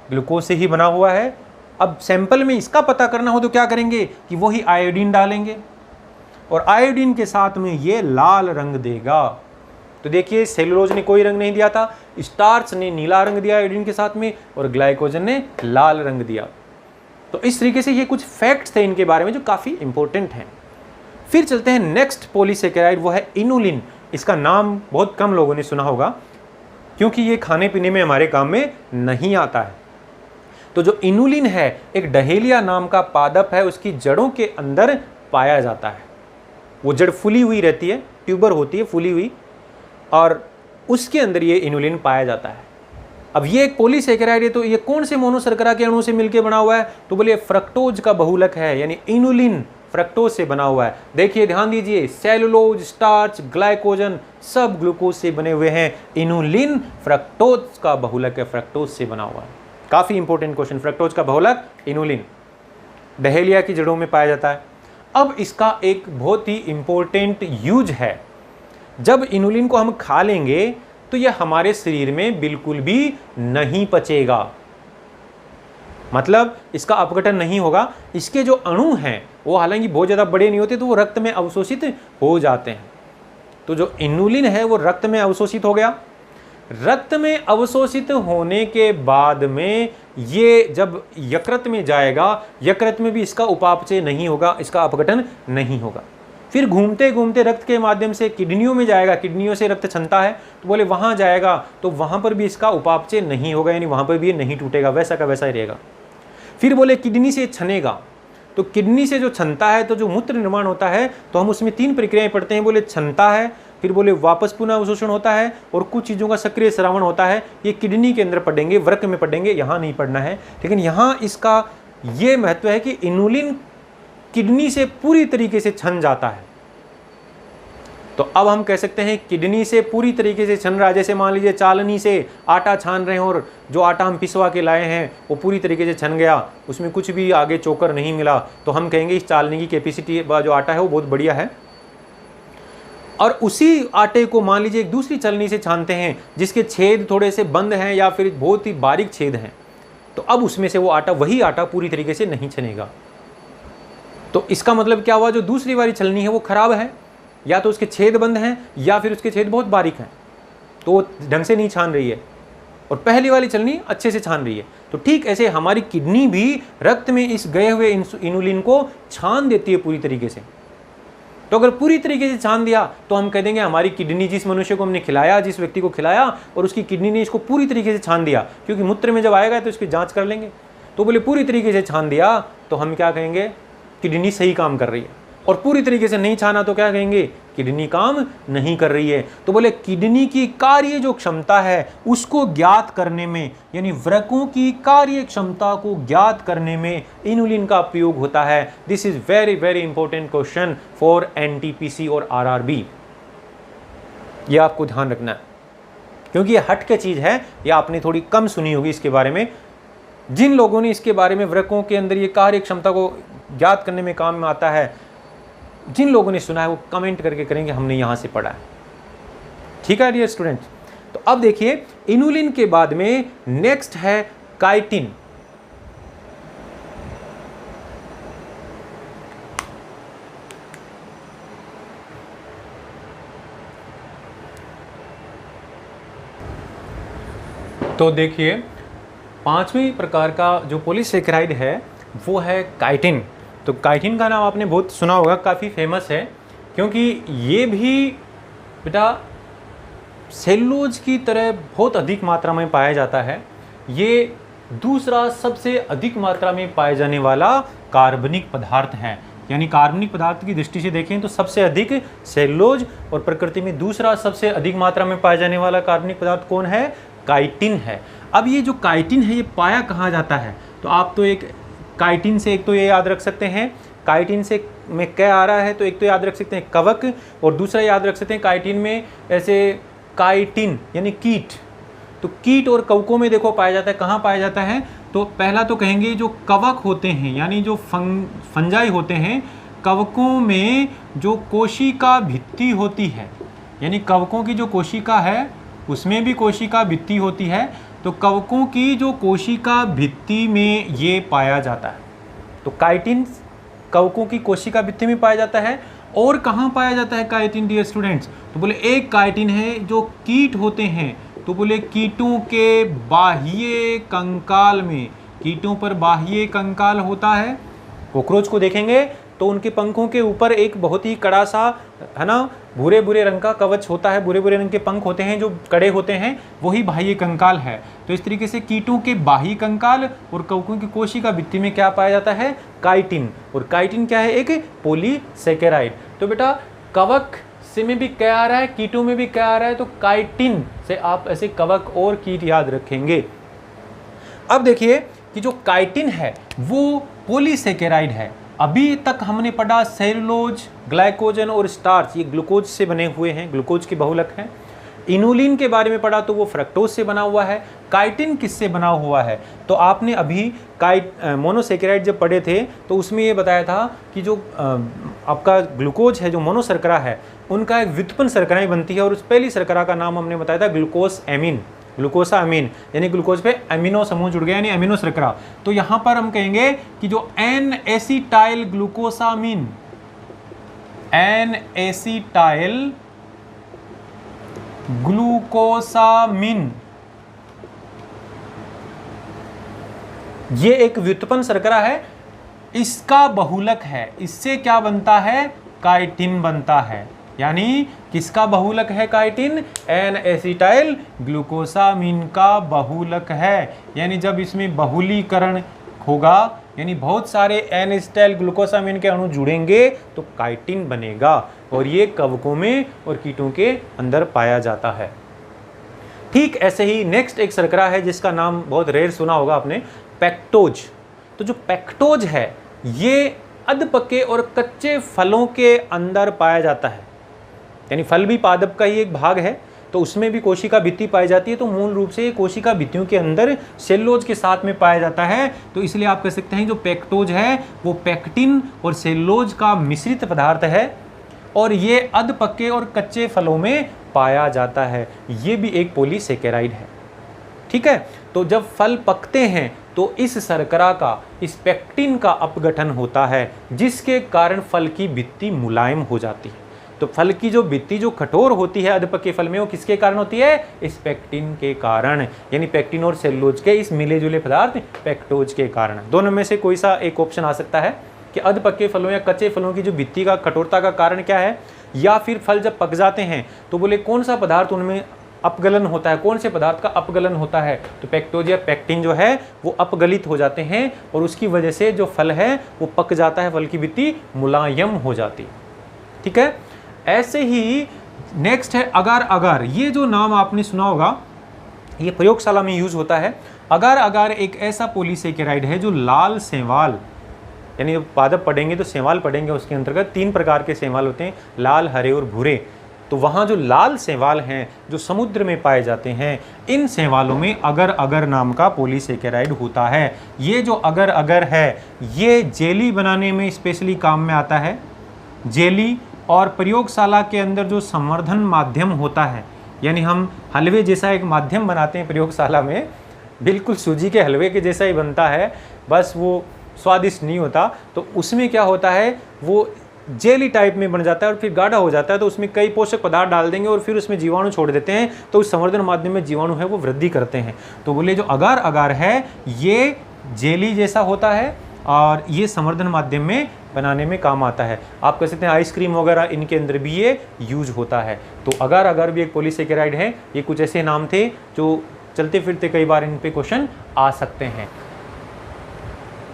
ग्लूकोज से ही बना हुआ है। अब सैंपल में इसका पता करना हो तो क्या करेंगे कि वही आयोडीन डालेंगे, और आयोडीन के साथ में ये लाल रंग देगा। तो देखिए, सेलुलोज ने कोई रंग नहीं दिया था, स्टार्च ने नीला रंग दिया आयोडीन के साथ में, और ग्लाइकोजन ने लाल रंग दिया। तो इस तरीके से ये कुछ फैक्ट्स थे इनके बारे में जो काफ़ी इंपॉर्टेंट हैं। फिर चलते हैं नेक्स्ट पॉलीसेकेराइड, वो है इनुलिन। इसका नाम बहुत कम लोगों ने सुना होगा, क्योंकि ये खाने पीने में हमारे काम में नहीं आता है। तो जो इनुलिन है, एक डहेलिया नाम का पादप है, उसकी जड़ों के अंदर पाया जाता है। वो जड़ फूली हुई रहती है, ट्यूबर होती है फूली हुई, और उसके अंदर ये इनुलिन पाया जाता है। अब ये एक पॉलीसेकेराइड है, तो ये कौन से मोनोशर्करा के अणु से मिलकर बना हुआ है? तो बोलिए फ्रक्टोज का बहुलक है, यानी इनुलिन फ्रक्टोज से बना हुआ है। देखिए ध्यान दीजिए, सेलुलोज, स्टार्च, ग्लाइकोजन सब ग्लूकोज से बने हुए हैं। इनुलिन फ्रक्टोज का बहुलक है, फ्रक्टोज से बना हुआ है। काफी इंपॉर्टेंट क्वेश्चन, फ्रक्टोज का बहुलक इनुलिन। डहेलिया की जड़ों में पाया जाता है। अब इसका एक बहुत ही इंपॉर्टेंट यूज है, जब इनुलिन को हम खा लेंगे तो यह हमारे शरीर में बिल्कुल भी नहीं पचेगा, मतलब इसका अपघटन नहीं होगा। इसके जो अणु हैं वो हालांकि बहुत ज़्यादा बड़े नहीं होते, तो वो रक्त में अवशोषित हो जाते हैं। तो जो इनुलिन है वो रक्त में अवशोषित हो गया। रक्त में अवशोषित होने के बाद में ये जब यकृत में जाएगा, यकृत में भी इसका उपापचय नहीं होगा, इसका अपघटन नहीं होगा। फिर घूमते घूमते रक्त के माध्यम से किडनियों में जाएगा, किडनियों से रक्त छनता है तो बोले वहाँ जाएगा, तो वहाँ पर भी इसका उपापचय नहीं होगा, यानी वहाँ पर भी ये नहीं टूटेगा, वैसा का वैसा ही रहेगा। फिर बोले किडनी से छनेगा, तो किडनी से जो छनता है तो जो मूत्र निर्माण होता है, तो हम उसमें 3 प्रक्रियाएं पढ़ते हैं। बोले छनता है, फिर बोले वापस पुनः अवशोषण होता है, और कुछ चीज़ों का सक्रिय श्रावण होता है। ये किडनी के अंदर पढ़ेंगे, वृक्क में पढ़ेंगे, यहाँ नहीं पढ़ना है। लेकिन यहाँ इसका ये महत्व है कि इनुलिन किडनी से पूरी तरीके से छन जाता है। तो अब हम कह सकते हैं किडनी से पूरी तरीके से छन रहा है। जैसे मान लीजिए चालनी से आटा छान रहे हैं और जो आटा हम पिसवा के लाए हैं वो पूरी तरीके से छन गया, उसमें कुछ भी आगे चोकर नहीं मिला, तो हम कहेंगे इस चालनी की कैपेसिटी जो आटा है वो बहुत बढ़िया है। और उसी आटे को मान लीजिए एक दूसरी चालनी से छानते हैं जिसके छेद थोड़े से बंद हैं या फिर बहुत ही बारीक छेद हैं, तो अब उसमें से वो आटा, वही आटा पूरी तरीके से नहीं छनेगा। तो इसका मतलब क्या हुआ, जो दूसरी वाली छलनी है वो खराब है, या तो उसके छेद बंद हैं या फिर उसके छेद बहुत बारीक हैं, तो वो ढंग से नहीं छान रही है, और पहली वाली छलनी अच्छे से छान रही है। तो ठीक ऐसे हमारी किडनी भी रक्त में इस गए हुए इनुलिन को छान देती है पूरी तरीके से। तो अगर पूरी तरीके से छान दिया तो हम कह देंगे हमारी किडनी, जिस मनुष्य को हमने खिलाया, जिस व्यक्ति को खिलाया और उसकी किडनी ने इसको पूरी तरीके से छान दिया, क्योंकि मूत्र में जब आएगा तो इसकी जांच कर लेंगे, तो बोले पूरी तरीके से छान दिया, तो हम क्या कहेंगे, किडनी सही काम कर रही है। और पूरी तरीके से नहीं छाना तो क्या कहेंगे, किडनी काम नहीं कर रही है। तो बोले किडनी की कार्य जो क्षमता है उसको ज्ञात करने में, यानी वृक्कों की कार्य क्षमता को ज्ञात करने में इनुलिन का प्रयोग होता है। This is very very important question for NTPC और आरआरबी। यह आपको ध्यान रखना है, क्योंकि यह हट के चीज है, यह आपने थोड़ी कम सुनी होगी इसके बारे में। जिन लोगों ने इसके बारे में, वृक्कों के अंदर ये कार्य क्षमता को ज्ञात करने में काम में आता है, जिन लोगों ने सुना है वो कमेंट करके करेंगे हमने यहां से पढ़ा है। ठीक है डियर स्टूडेंट्स, तो अब देखिए इनुलिन के बाद में नेक्स्ट है काइटिन। तो देखिए 5वें प्रकार का जो पॉलीसेकेराइड है वो है काइटिन। तो काइटिन का नाम आपने बहुत सुना होगा, काफ़ी फेमस है, क्योंकि ये भी बेटा सेलुलोज की तरह बहुत अधिक मात्रा में पाया जाता है। ये दूसरा सबसे अधिक मात्रा में पाए जाने वाला कार्बनिक पदार्थ है, यानी कार्बनिक पदार्थ की दृष्टि से देखें तो सबसे अधिक सेलुलोज, और प्रकृति में दूसरा सबसे अधिक मात्रा में पाया जाने वाला कार्बनिक पदार्थ कौन है, काइटिन है। अब ये जो काइटिन है ये पाया कहाँ जाता है, तो आप तो एक काइटिन से एक तो ये याद रख सकते हैं, काइटिन से में क्या आ रहा है, तो एक तो याद रख सकते हैं कवक, और दूसरा याद रख सकते हैं काइटिन में ऐसे काइटिन यानी कीट। तो कीट और कवकों में देखो पाया जाता है, कहाँ पाया जाता है, तो पहला तो कहेंगे जो कवक होते हैं यानी जो फंजाई होते हैं, कवकों में जो कोशिका भित्ति होती है, यानी कवकों की जो कोशिका है उसमें भी कोशिका भित्ति होती है, तो कवकों की जो कोशिका भित्ति में ये पाया जाता है। तो काइटिन कवकों की कोशिका भित्ति में पाया जाता है। और कहाँ पाया जाता है काइटिन डियर स्टूडेंट्स, तो बोले एक काइटिन है जो कीट होते हैं, तो बोले कीटों के बाह्य कंकाल में, कीटों पर बाह्य कंकाल होता है। कॉकरोच को देखेंगे तो उनके पंखों के ऊपर एक बहुत ही कड़ा सा, है ना, भूरे भूरे रंग का कवच होता है, भूरे भूरे रंग के पंख होते हैं जो कड़े होते हैं, वही बाह्य कंकाल है। तो इस तरीके से कीटों के बाह्य कंकाल और कवकों की कोशिका भित्ति में क्या पाया जाता है, काइटिन। और काइटिन क्या है, एक पॉलीसेकेराइड। तो बेटा कवक से में भी क्या आ रहा है, कीटों में भी क्या आ रहा है, तो काइटिन से आप ऐसे कवक और कीट याद रखेंगे। अब देखिए कि जो काइटिन है वो पॉलीसेकेराइड है। अभी तक हमने पढ़ा सेलुलोज, ग्लाइकोजन और स्टार्च, ये ग्लूकोज से बने हुए हैं, ग्लूकोज के बहुलक हैं। इनुलिन के बारे में पढ़ा तो वो फ्रक्टोज से बना हुआ है। काइटिन किससे बना हुआ है? तो आपने अभी मोनोसेकेराइड जब पढ़े थे तो उसमें ये बताया था कि जो आपका ग्लूकोज है, जो मोनोशर्करा है, उनका एक व्युत्पन्न शर्कराएं बनती है और उस पहली शर्करा का नाम हमने बताया था ग्लूकोसामीन, ग्लूकोसामीन, यानी ग्लूकोज पे अमीनो समूह जुड़ गया यानी अमीनो शर्करा। तो यहां पर हम कहेंगे कि जो N acetyl glucosamine, N acetyl glucosamine, ये एक व्युत्पन्न शर्करा है, इसका बहुलक है। इससे क्या बनता है? काइटिन बनता है। यानी किसका बहुलक है काइटिन? एन एसिटाइल ग्लूकोसामीन का बहुलक है। यानी जब इसमें बहुलीकरण होगा, यानी बहुत सारे एन एसिटाइल ग्लूकोसामीन के अणु जुड़ेंगे तो काइटिन बनेगा, और ये कवकों में और कीटों के अंदर पाया जाता है। ठीक ऐसे ही नेक्स्ट एक शर्करा है जिसका नाम बहुत रेयर सुना होगा आपने, पेक्टोज। तो जो पेक्टोज है ये अधपके और कच्चे फलों के अंदर पाया जाता है, यानी फल भी पादप का ही एक भाग है, तो उसमें भी कोशिका भित्ति पाई जाती है। तो मूल रूप से ये कोशिका भित्तियों के अंदर सेल्यूलोज के साथ में पाया जाता है। तो इसलिए आप कह सकते हैं जो पेक्टोज है वो पेक्टिन और सेल्यूलोज का मिश्रित पदार्थ है, और ये अधपके और कच्चे फलों में पाया जाता है। ये भी एक पॉलीसेकेराइड है। ठीक है, तो जब फल पकते हैं तो इस शर्करा का, इस पेक्टिन का अपघटन होता है, जिसके कारण फल की भित्ति मुलायम हो जाती है। तो फल की जो भित्ति जो कठोर होती है अधपके फल में, वो किसके कारण होती है? इस पेक्टिन के कारण, यानी पेक्टिन और सेल्यूलोज के इस मिले जुले पदार्थ पेक्टोज के कारण। दोनों में से कोई सा एक ऑप्शन आ सकता है कि अधपके फलों या कच्चे फलों की जो भित्ति का कठोरता का कारण क्या है, या फिर फल जब पक जाते हैं तो बोले कौन सा पदार्थ उनमें अपगलन होता है, कौन से पदार्थ का अपगलन होता है? तो पेक्टोज या पेक्टिन जो है वो अपगलित हो जाते हैं, और उसकी वजह से जो फल है वो पक जाता है, फल की भित्ति मुलायम हो जाती है। ठीक है, ऐसे ही नेक्स्ट है अगार अगार। ये जो नाम आपने सुना होगा, ये प्रयोगशाला में यूज होता है। अगार अगार एक ऐसा पॉलीसेकेराइड है जो लाल शैवाल, यानी जब पादप पढ़ेंगे तो शैवाल पढ़ेंगे, उसके अंतर्गत 3 प्रकार के शैवाल होते हैं, लाल, हरे और भूरे। तो वहाँ जो लाल शैवाल हैं जो समुद्र में पाए जाते हैं, इन शैवालों में अगर अगर नाम का पॉलीसेकेराइड होता है। ये जो अगर अगर है ये जेली बनाने में स्पेशली काम में आता है, जेली। और प्रयोगशाला के अंदर जो संवर्धन माध्यम होता है, यानी हम हलवे जैसा एक माध्यम बनाते हैं प्रयोगशाला में, बिल्कुल सूजी के हलवे के जैसा ही बनता है, बस वो स्वादिष्ट नहीं होता। तो उसमें क्या होता है, वो जेली टाइप में बन जाता है और फिर गाढ़ा हो जाता है। तो उसमें कई पोषक पदार्थ डाल देंगे और फिर उसमें जीवाणु छोड़ देते हैं, तो उस संवर्धन माध्यम में जीवाणु है वो वृद्धि करते हैं। तो बोले जो अगार अगार है ये जेली जैसा होता है और ये संवर्धन माध्यम में बनाने में काम आता है। आप कह सकते हैं आइसक्रीम वगैरह इनके अंदर भी ये यूज होता है। तो अगार अगार भी एक पॉलीसेकेराइड है। ये कुछ ऐसे नाम थे जो चलते फिरते कई बार इन पे क्वेश्चन आ सकते हैं।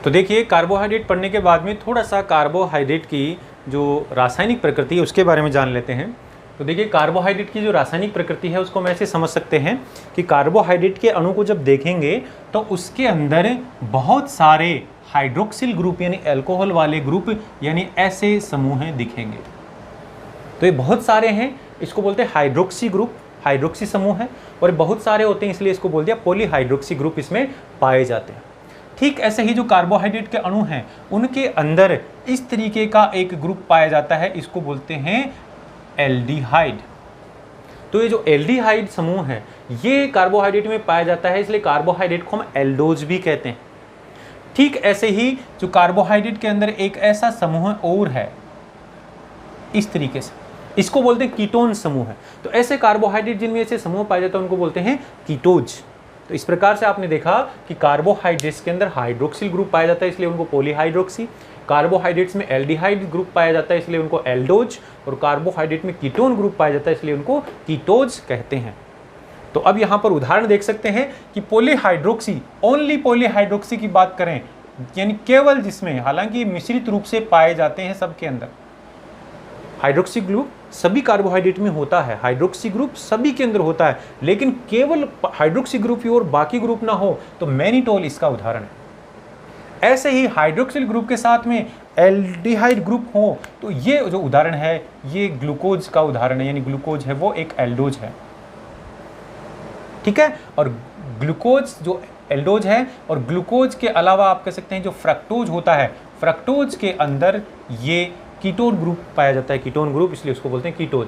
तो देखिए, कार्बोहाइड्रेट पढ़ने के बाद में थोड़ा सा कार्बोहाइड्रेट की जो रासायनिक प्रकृति है उसके बारे में जान लेते हैं। तो देखिए, कार्बोहाइड्रेट की जो रासायनिक प्रकृति है उसको हम ऐसे समझ सकते हैं कि कार्बोहाइड्रेट के अणु को जब देखेंगे तो उसके अंदर बहुत सारे हाइड्रोक्सिल ग्रुप यानी अल्कोहल वाले ग्रुप यानी ऐसे समूह दिखेंगे। तो ये बहुत सारे हैं, इसको बोलते हैं हाइड्रोक्सी ग्रुप, हाइड्रोक्सी समूह है, और बहुत सारे होते हैं इसलिए इसको बोल दिया पॉलीहाइड्रोक्सी ग्रुप इसमें पाए जाते हैं। ठीक ऐसे ही जो कार्बोहाइड्रेट के अणु हैं उनके अंदर इस तरीके का एक ग्रुप पाया जाता है, इसको बोलते हैं एल्डिहाइड। तो ये जो एल्डिहाइड समूह है ये कार्बोहाइड्रेट में पाया जाता है, इसलिए कार्बोहाइड्रेट को हम एल्डोज भी कहते हैं। ठीक ऐसे ही जो कार्बोहाइड्रेट के अंदर एक ऐसा समूह और है इस तरीके से, इसको बोलते हैं कीटोन समूह है। तो ऐसे कार्बोहाइड्रेट जिनमें ऐसे समूह पाए जाते हैं उनको बोलते हैं कीटोज। तो इस प्रकार से आपने देखा कि कार्बोहाइड्रेट्स के अंदर हाइड्रोक्सिल ग्रुप पाया जाता है इसलिए उनको पॉलीहाइड्रोक्सी, कार्बोहाइड्रेट्स में एल्डिहाइड ग्रुप पाया जाता है इसलिए उनको एल्डोज, और कार्बोहाइड्रेट में कीटोन ग्रुप पाया जाता है इसलिए उनको कीटोज कहते हैं। तो अब यहाँ पर उदाहरण देख सकते हैं कि पॉलीहाइड्रोक्सी, ओनली पॉलीहाइड्रोक्सी की बात करें यानी केवल जिसमें, हालांकि मिश्रित रूप से पाए जाते हैं सबके अंदर, हाइड्रोक्सी ग्रुप सभी कार्बोहाइड्रेट में होता है, हाइड्रोक्सी ग्रुप सभी के अंदर होता है, लेकिन केवल हाइड्रोक्सी ग्रुप ही और बाकी ग्रुप ना हो तो मैनिटोल इसका उदाहरण है। ऐसे ही हाइड्रोक्सिल ग्रुप के साथ में एल्डिहाइड ग्रुप हो तो ये जो उदाहरण है ये ग्लूकोज का उदाहरण है, यानी ग्लूकोज है वो एक एल्डोज है। ठीक है। और ग्लूकोज जो एल्डोज है, और ग्लूकोज के अलावा आप कह सकते हैं जो फ्रक्टोज होता है, फ्रक्टोज के अंदर ये कीटोन ग्रुप पाया जाता है, कीटोन ग्रुप, इसलिए उसको बोलते हैं कीटोज।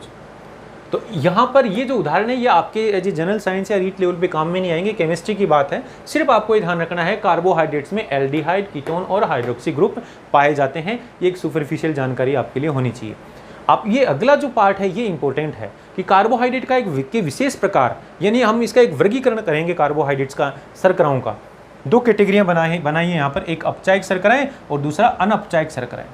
तो यहाँ पर ये जो उदाहरण है ये आपके एज ए जनरल साइंस या रीट लेवल पे काम में नहीं आएंगे, केमिस्ट्री की बात है। सिर्फ आपको ये ध्यान रखना है कार्बोहाइड्रेट्स में एल्डिहाइड, कीटोन और हाइड्रोक्सी ग्रुप पाए जाते हैं। ये एक सुपरफिशियल जानकारी आपके लिए होनी चाहिए। आप ये अगला जो पार्ट है ये इंपॉर्टेंट है कि कार्बोहाइड्रेट का एक के विशेष प्रकार, यानी हम इसका एक वर्गीकरण करेंगे कार्बोहाइड्रेट्स का, शर्कराओं का। दो कैटेगरियाँ बनाई है यहाँ पर, एक अपचायक शर्कराएं और दूसरा अनअपचायक शर्कराएं।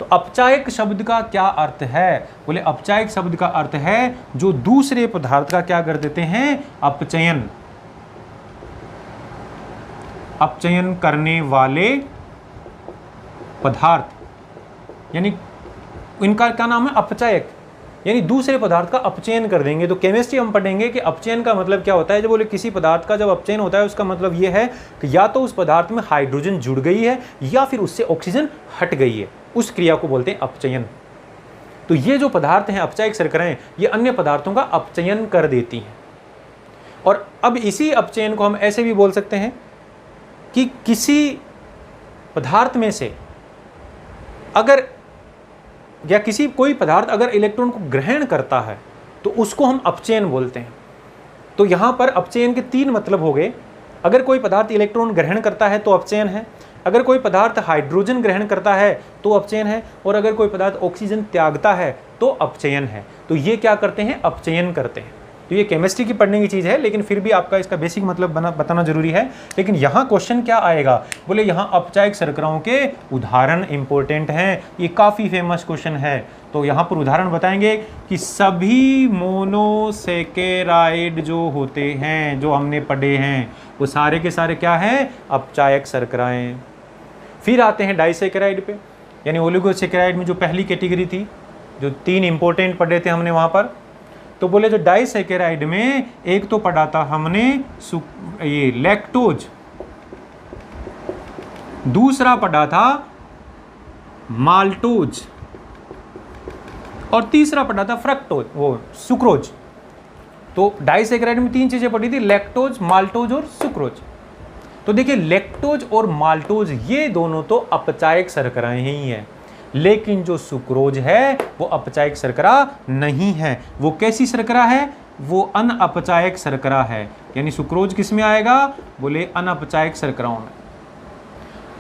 तो अपचायक शब्द का क्या अर्थ है? बोले अपचायक शब्द का अर्थ है जो दूसरे पदार्थ का क्या कर देते हैं, अपचयन, अपचयन करने वाले पदार्थ, यानी इनका क्या नाम है, अपचायक, यानी दूसरे पदार्थ का अपचयन कर देंगे। तो केमिस्ट्री हम पढ़ेंगे कि अपचयन का मतलब क्या होता है। जब बोले किसी पदार्थ का जब अपचयन होता है उसका मतलब ये है कि या तो उस पदार्थ में हाइड्रोजन जुड़ गई है या फिर उससे ऑक्सीजन हट गई है, उस क्रिया को बोलते हैं अपचयन। तो ये जो पदार्थ हैं अपचायक शर्कराएं, ये अन्य पदार्थों का अपचयन कर देती हैं। और अब इसी अपचयन को हम ऐसे भी बोल सकते हैं कि किसी पदार्थ में से अगर, या किसी कोई पदार्थ अगर इलेक्ट्रॉन को ग्रहण करता है तो उसको हम अपचयन बोलते हैं। तो यहाँ पर अपचयन के तीन मतलब हो गए। अगर कोई पदार्थ इलेक्ट्रॉन ग्रहण करता है तो अपचयन है, अगर कोई पदार्थ हाइड्रोजन ग्रहण करता है तो अपचयन है, और अगर कोई पदार्थ ऑक्सीजन त्यागता है तो अपचयन है। तो ये क्या करते हैं, अपचयन करते हैं। तो ये केमिस्ट्री की पढ़ने की चीज़ है, लेकिन फिर भी आपका इसका बेसिक मतलब बताना जरूरी है। लेकिन यहाँ क्वेश्चन क्या आएगा, बोले यहाँ अपचायक शर्कराओं के उदाहरण इंपॉर्टेंट हैं। ये काफ़ी फेमस क्वेश्चन है। तो यहाँ पर उदाहरण बताएंगे कि सभी मोनोसेकेराइड जो होते हैं, जो हमने पढ़े हैं, वो सारे के सारे क्या हैं, अपचायक शर्कराएं। फिर आते हैं डाइसेकेराइड पे, यानी ओलिगोसेकेराइड में जो पहली कैटेगरी थी, जो तीन इंपॉर्टेंट पढ़े थे हमने वहाँ पर। तो बोले जो डाइसेकेराइड में एक तो पढ़ा था हमने ये लैक्टोज, दूसरा पढ़ा था माल्टोज, और तीसरा पढ़ा था फ्रक्टोज, वो सुक्रोज। तो डाइसेकेराइड में तीन चीजें पढ़ी थी, लैक्टोज, माल्टोज और सुक्रोज। तो देखिए लैक्टोज और माल्टोज ये दोनों तो अपचायक शर्कराएं ही हैं, लेकिन जो सुक्रोज है वो अपचायक शर्करा नहीं है। वो कैसी शर्करा है, वो अनअपचायक शर्करा है। यानी सुक्रोज किस में आएगा, बोले अनअपचायक शर्कराओं में।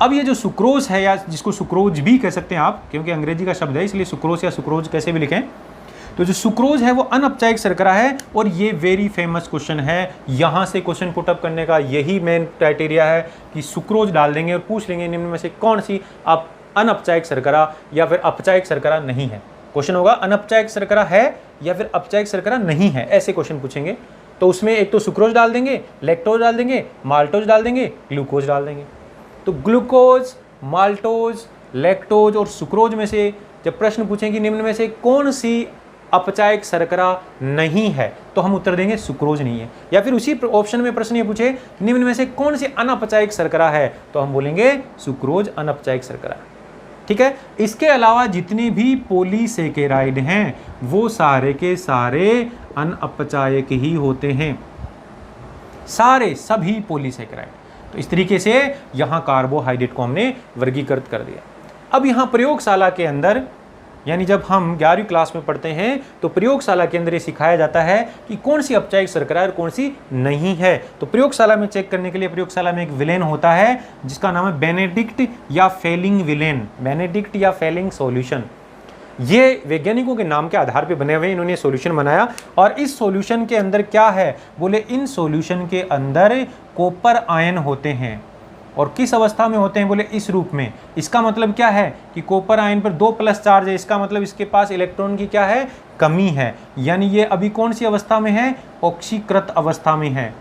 अब ये जो सुक्रोज है, या जिसको सुक्रोज भी कह सकते हैं आप, क्योंकि अंग्रेजी का शब्द है इसलिए सुक्रोज या सुक्रोज कैसे भी लिखें, तो जो सुक्रोज है वो अनअपचायक शर्करा है। और ये वेरी फेमस क्वेश्चन है, यहाँ से क्वेश्चन पुटअप करने का यही मेन क्राइटेरिया है कि सुक्रोज डाल देंगे और पूछ लेंगे निम्न में से कौन सी आप अनअपचायक शर्करा या फिर अपचायक शर्करा नहीं है। क्वेश्चन होगा अनअपचायक शर्करा है या फिर अपचायक शर्करा नहीं है, ऐसे क्वेश्चन पूछेंगे। तो उसमें एक तो सुक्रोज डाल देंगे, लैक्टोज डाल देंगे, माल्टोज डाल देंगे, ग्लूकोज डाल देंगे। तो ग्लूकोज, माल्टोज, लैक्टोज और सुक्रोज में से जब प्रश्न पूछेंगे निम्न में से कौन सी अपचायक शर्करा नहीं है, तो हम उत्तर देंगे सुक्रोज नहीं है। या फिर उसी ऑप्शन में प्रश्न ये पूछे निम्न में से कौन सी अनअपचायक शर्करा है, तो हम बोलेंगे सुक्रोज अनअपचायक शर्करा। ठीक है। इसके अलावा जितने भी पॉलीसेकेराइड हैं वो सारे के सारे अनअपचायक ही होते हैं, सारे सभी पॉलीसेकेराइड। तो इस तरीके से यहाँ कार्बोहाइड्रेट को हमने वर्गीकृत कर दिया। अब यहाँ प्रयोगशाला के अंदर, यानी जब हम 11वीं क्लास में पढ़ते हैं तो प्रयोगशाला के अंदर ये सिखाया जाता है कि कौन सी अपचायक शर्करा और कौन सी नहीं है। तो प्रयोगशाला में चेक करने के लिए प्रयोगशाला में एक विलेन होता है जिसका नाम है बेनेडिक्ट या फेलिंग विलेन, बेनेडिक्ट या फेलिंग सॉल्यूशन। ये वैज्ञानिकों के नाम के आधार पर बने हुए इन्होंने सॉल्यूशन बनाया। और इस सॉल्यूशन के अंदर क्या है, बोले इन सॉल्यूशन के अंदर कॉपर आयन होते हैं। और किस अवस्था में होते हैं, बोले इस रूप में। इसका मतलब क्या है कि कॉपर आयन पर 2+ चार्ज है, इसका मतलब इसके पास इलेक्ट्रॉन की क्या है, कमी है। यानी ये अभी कौन सी अवस्था में है, ऑक्सीकृत अवस्था में है।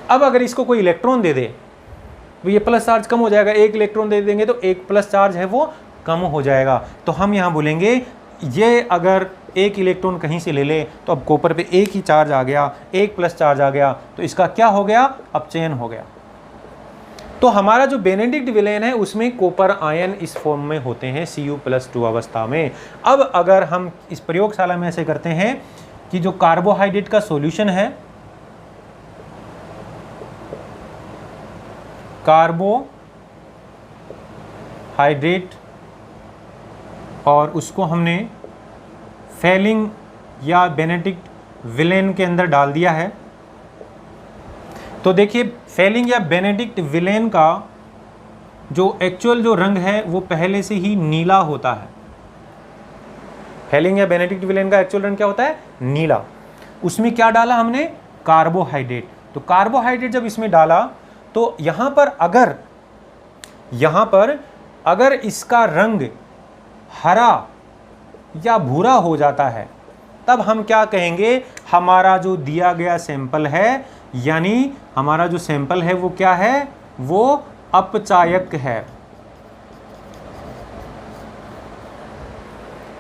अब अगर इसको कोई इलेक्ट्रॉन दे दे तो ये प्लस चार्ज कम हो जाएगा, एक इलेक्ट्रॉन दे देंगे तो 1+ चार्ज है वो कम हो जाएगा। तो हम यहाँ बोलेंगे ये अगर एक इलेक्ट्रॉन कहीं से ले ले तो अब कॉपर पे एक ही चार्ज आ गया, 1+ चार्ज आ गया, तो इसका क्या हो गया, अपचयन हो गया। तो हमारा जो बेनेडिक्ट विलेन है उसमें कॉपर आयन इस फॉर्म में होते हैं Cu+2 अवस्था में। अब अगर हम इस प्रयोगशाला में ऐसे करते हैं कि जो कार्बोहाइड्रेट का सॉल्यूशन है कार्बोहाइड्रेट और उसको हमने फेलिंग या बेनेडिक्ट विलेन के अंदर डाल दिया है। तो देखिए फेलिंग या बेनेडिक्ट विलेन का जो एक्चुअल जो रंग है वो पहले से ही नीला होता है। फेलिंग या बेनेडिक्ट विलेन का एक्चुअल रंग क्या होता है? नीला। उसमें क्या डाला हमने? कार्बोहाइड्रेट। तो कार्बोहाइड्रेट जब इसमें डाला तो यहां पर अगर इसका रंग हरा या भूरा हो जाता है तब हम क्या कहेंगे? हमारा जो दिया गया सैंपल है, यानी हमारा जो सैंपल है वो क्या है? वो अपचायक है।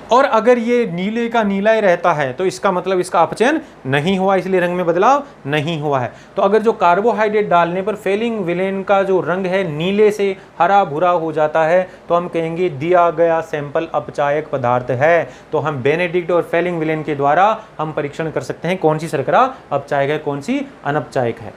और अगर ये नीले का नीला ही रहता है तो इसका मतलब इसका अपचयन नहीं हुआ, इसलिए रंग में बदलाव नहीं हुआ है। तो अगर जो कार्बोहाइड्रेट डालने पर फेलिंग विलेन का जो रंग है नीले से हरा भूरा हो जाता है तो हम कहेंगे दिया गया सैंपल अपचायक पदार्थ है। तो हम बेनेडिक्ट और फेलिंग विलेन के द्वारा हम परीक्षण कर सकते हैं कौन सी शर्करा अपचायक है, कौन सी अनपचायक है।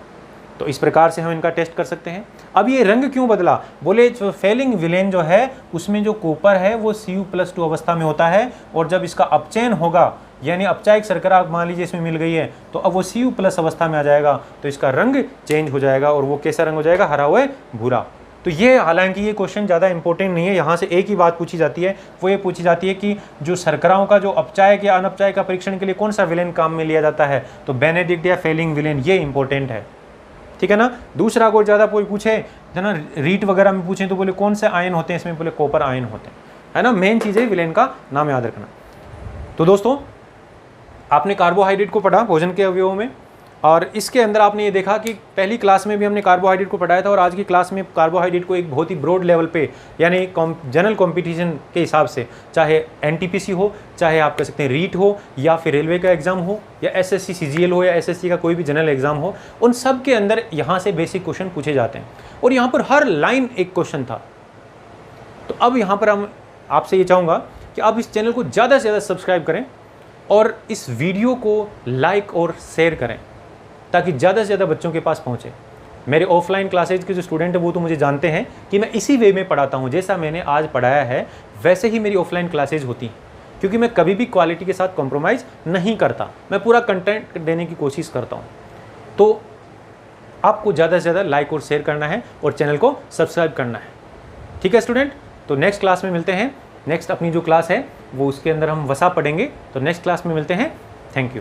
तो इस प्रकार से हम इनका टेस्ट कर सकते हैं। अब ये रंग क्यों बदला? बोले जो फेलिंग विलेन जो है उसमें जो कॉपर है वो Cu+2 अवस्था में होता है, और जब इसका अपचयन होगा यानी अपचायक शर्करा मान लीजिए इसमें मिल गई है तो अब वो Cu+ अवस्था में आ जाएगा, तो इसका रंग चेंज हो जाएगा और वो कैसा रंग हो जाएगा? हरा हुआ भूरा। तो ये हालांकि ये क्वेश्चन ज़्यादा इंपॉर्टेंट नहीं है, यहाँ से एक ही बात पूछी जाती है, वो ये पूछी जाती है कि जो शर्कराओं का जो अपचायक या अनपचायक का परीक्षण के लिए कौन सा विलेन काम में लिया जाता है? तो बेनेडिक्ट या फेलिंग विलेन, ये इंपॉर्टेंट है। ठीक है ना। दूसरा अगर ज़्यादा कोई पूछे है ना, रीट वगैरह में पूछें तो बोले कौन से आयन होते हैं इसमें? बोले कॉपर आयन होते हैं, है ना। मेन चीज़ है विलेन का नाम याद रखना। तो दोस्तों आपने कार्बोहाइड्रेट को पढ़ा भोजन के अवयवों में, और इसके अंदर आपने ये देखा कि पहली क्लास में भी हमने कार्बोहाइड्रेट को पढ़ाया था और आज की क्लास में कार्बोहाइड्रेट को एक बहुत ही ब्रॉड लेवल पे यानी जनरल कंपटीशन के हिसाब से, चाहे एनटीपीसी हो, चाहे आप कह सकते हैं रीट हो, या फिर रेलवे का एग्जाम हो, या एसएससी सीजीएल हो, या एसएससी का कोई भी जनरल एग्जाम हो, उन सब के अंदर यहाँ से बेसिक क्वेश्चन पूछे जाते हैं और यहाँ पर हर लाइन एक क्वेश्चन था। तो अब यहाँ पर हम आपसे ये चाहूँगा कि आप इस चैनल को ज़्यादा से ज़्यादा सब्सक्राइब करें और इस वीडियो को लाइक और शेयर करें ताकि ज़्यादा से ज़्यादा बच्चों के पास पहुँचे। मेरे ऑफलाइन क्लासेज के जो स्टूडेंट हैं वो तो मुझे जानते हैं कि मैं इसी वे में पढ़ाता हूँ, जैसा मैंने आज पढ़ाया है वैसे ही मेरी ऑफलाइन क्लासेज होती हैं, क्योंकि मैं कभी भी क्वालिटी के साथ कॉम्प्रोमाइज़ नहीं करता, मैं पूरा कंटेंट देने की कोशिश करता हूँ। तो आपको ज़्यादा से ज़्यादा लाइक और शेयर करना है और चैनल को सब्सक्राइब करना है। ठीक है स्टूडेंट, तो नेक्स्ट क्लास में मिलते हैं। नेक्स्ट अपनी जो क्लास है वो उसके अंदर हम वसा पढ़ेंगे, तो नेक्स्ट क्लास में मिलते हैं। Thank you.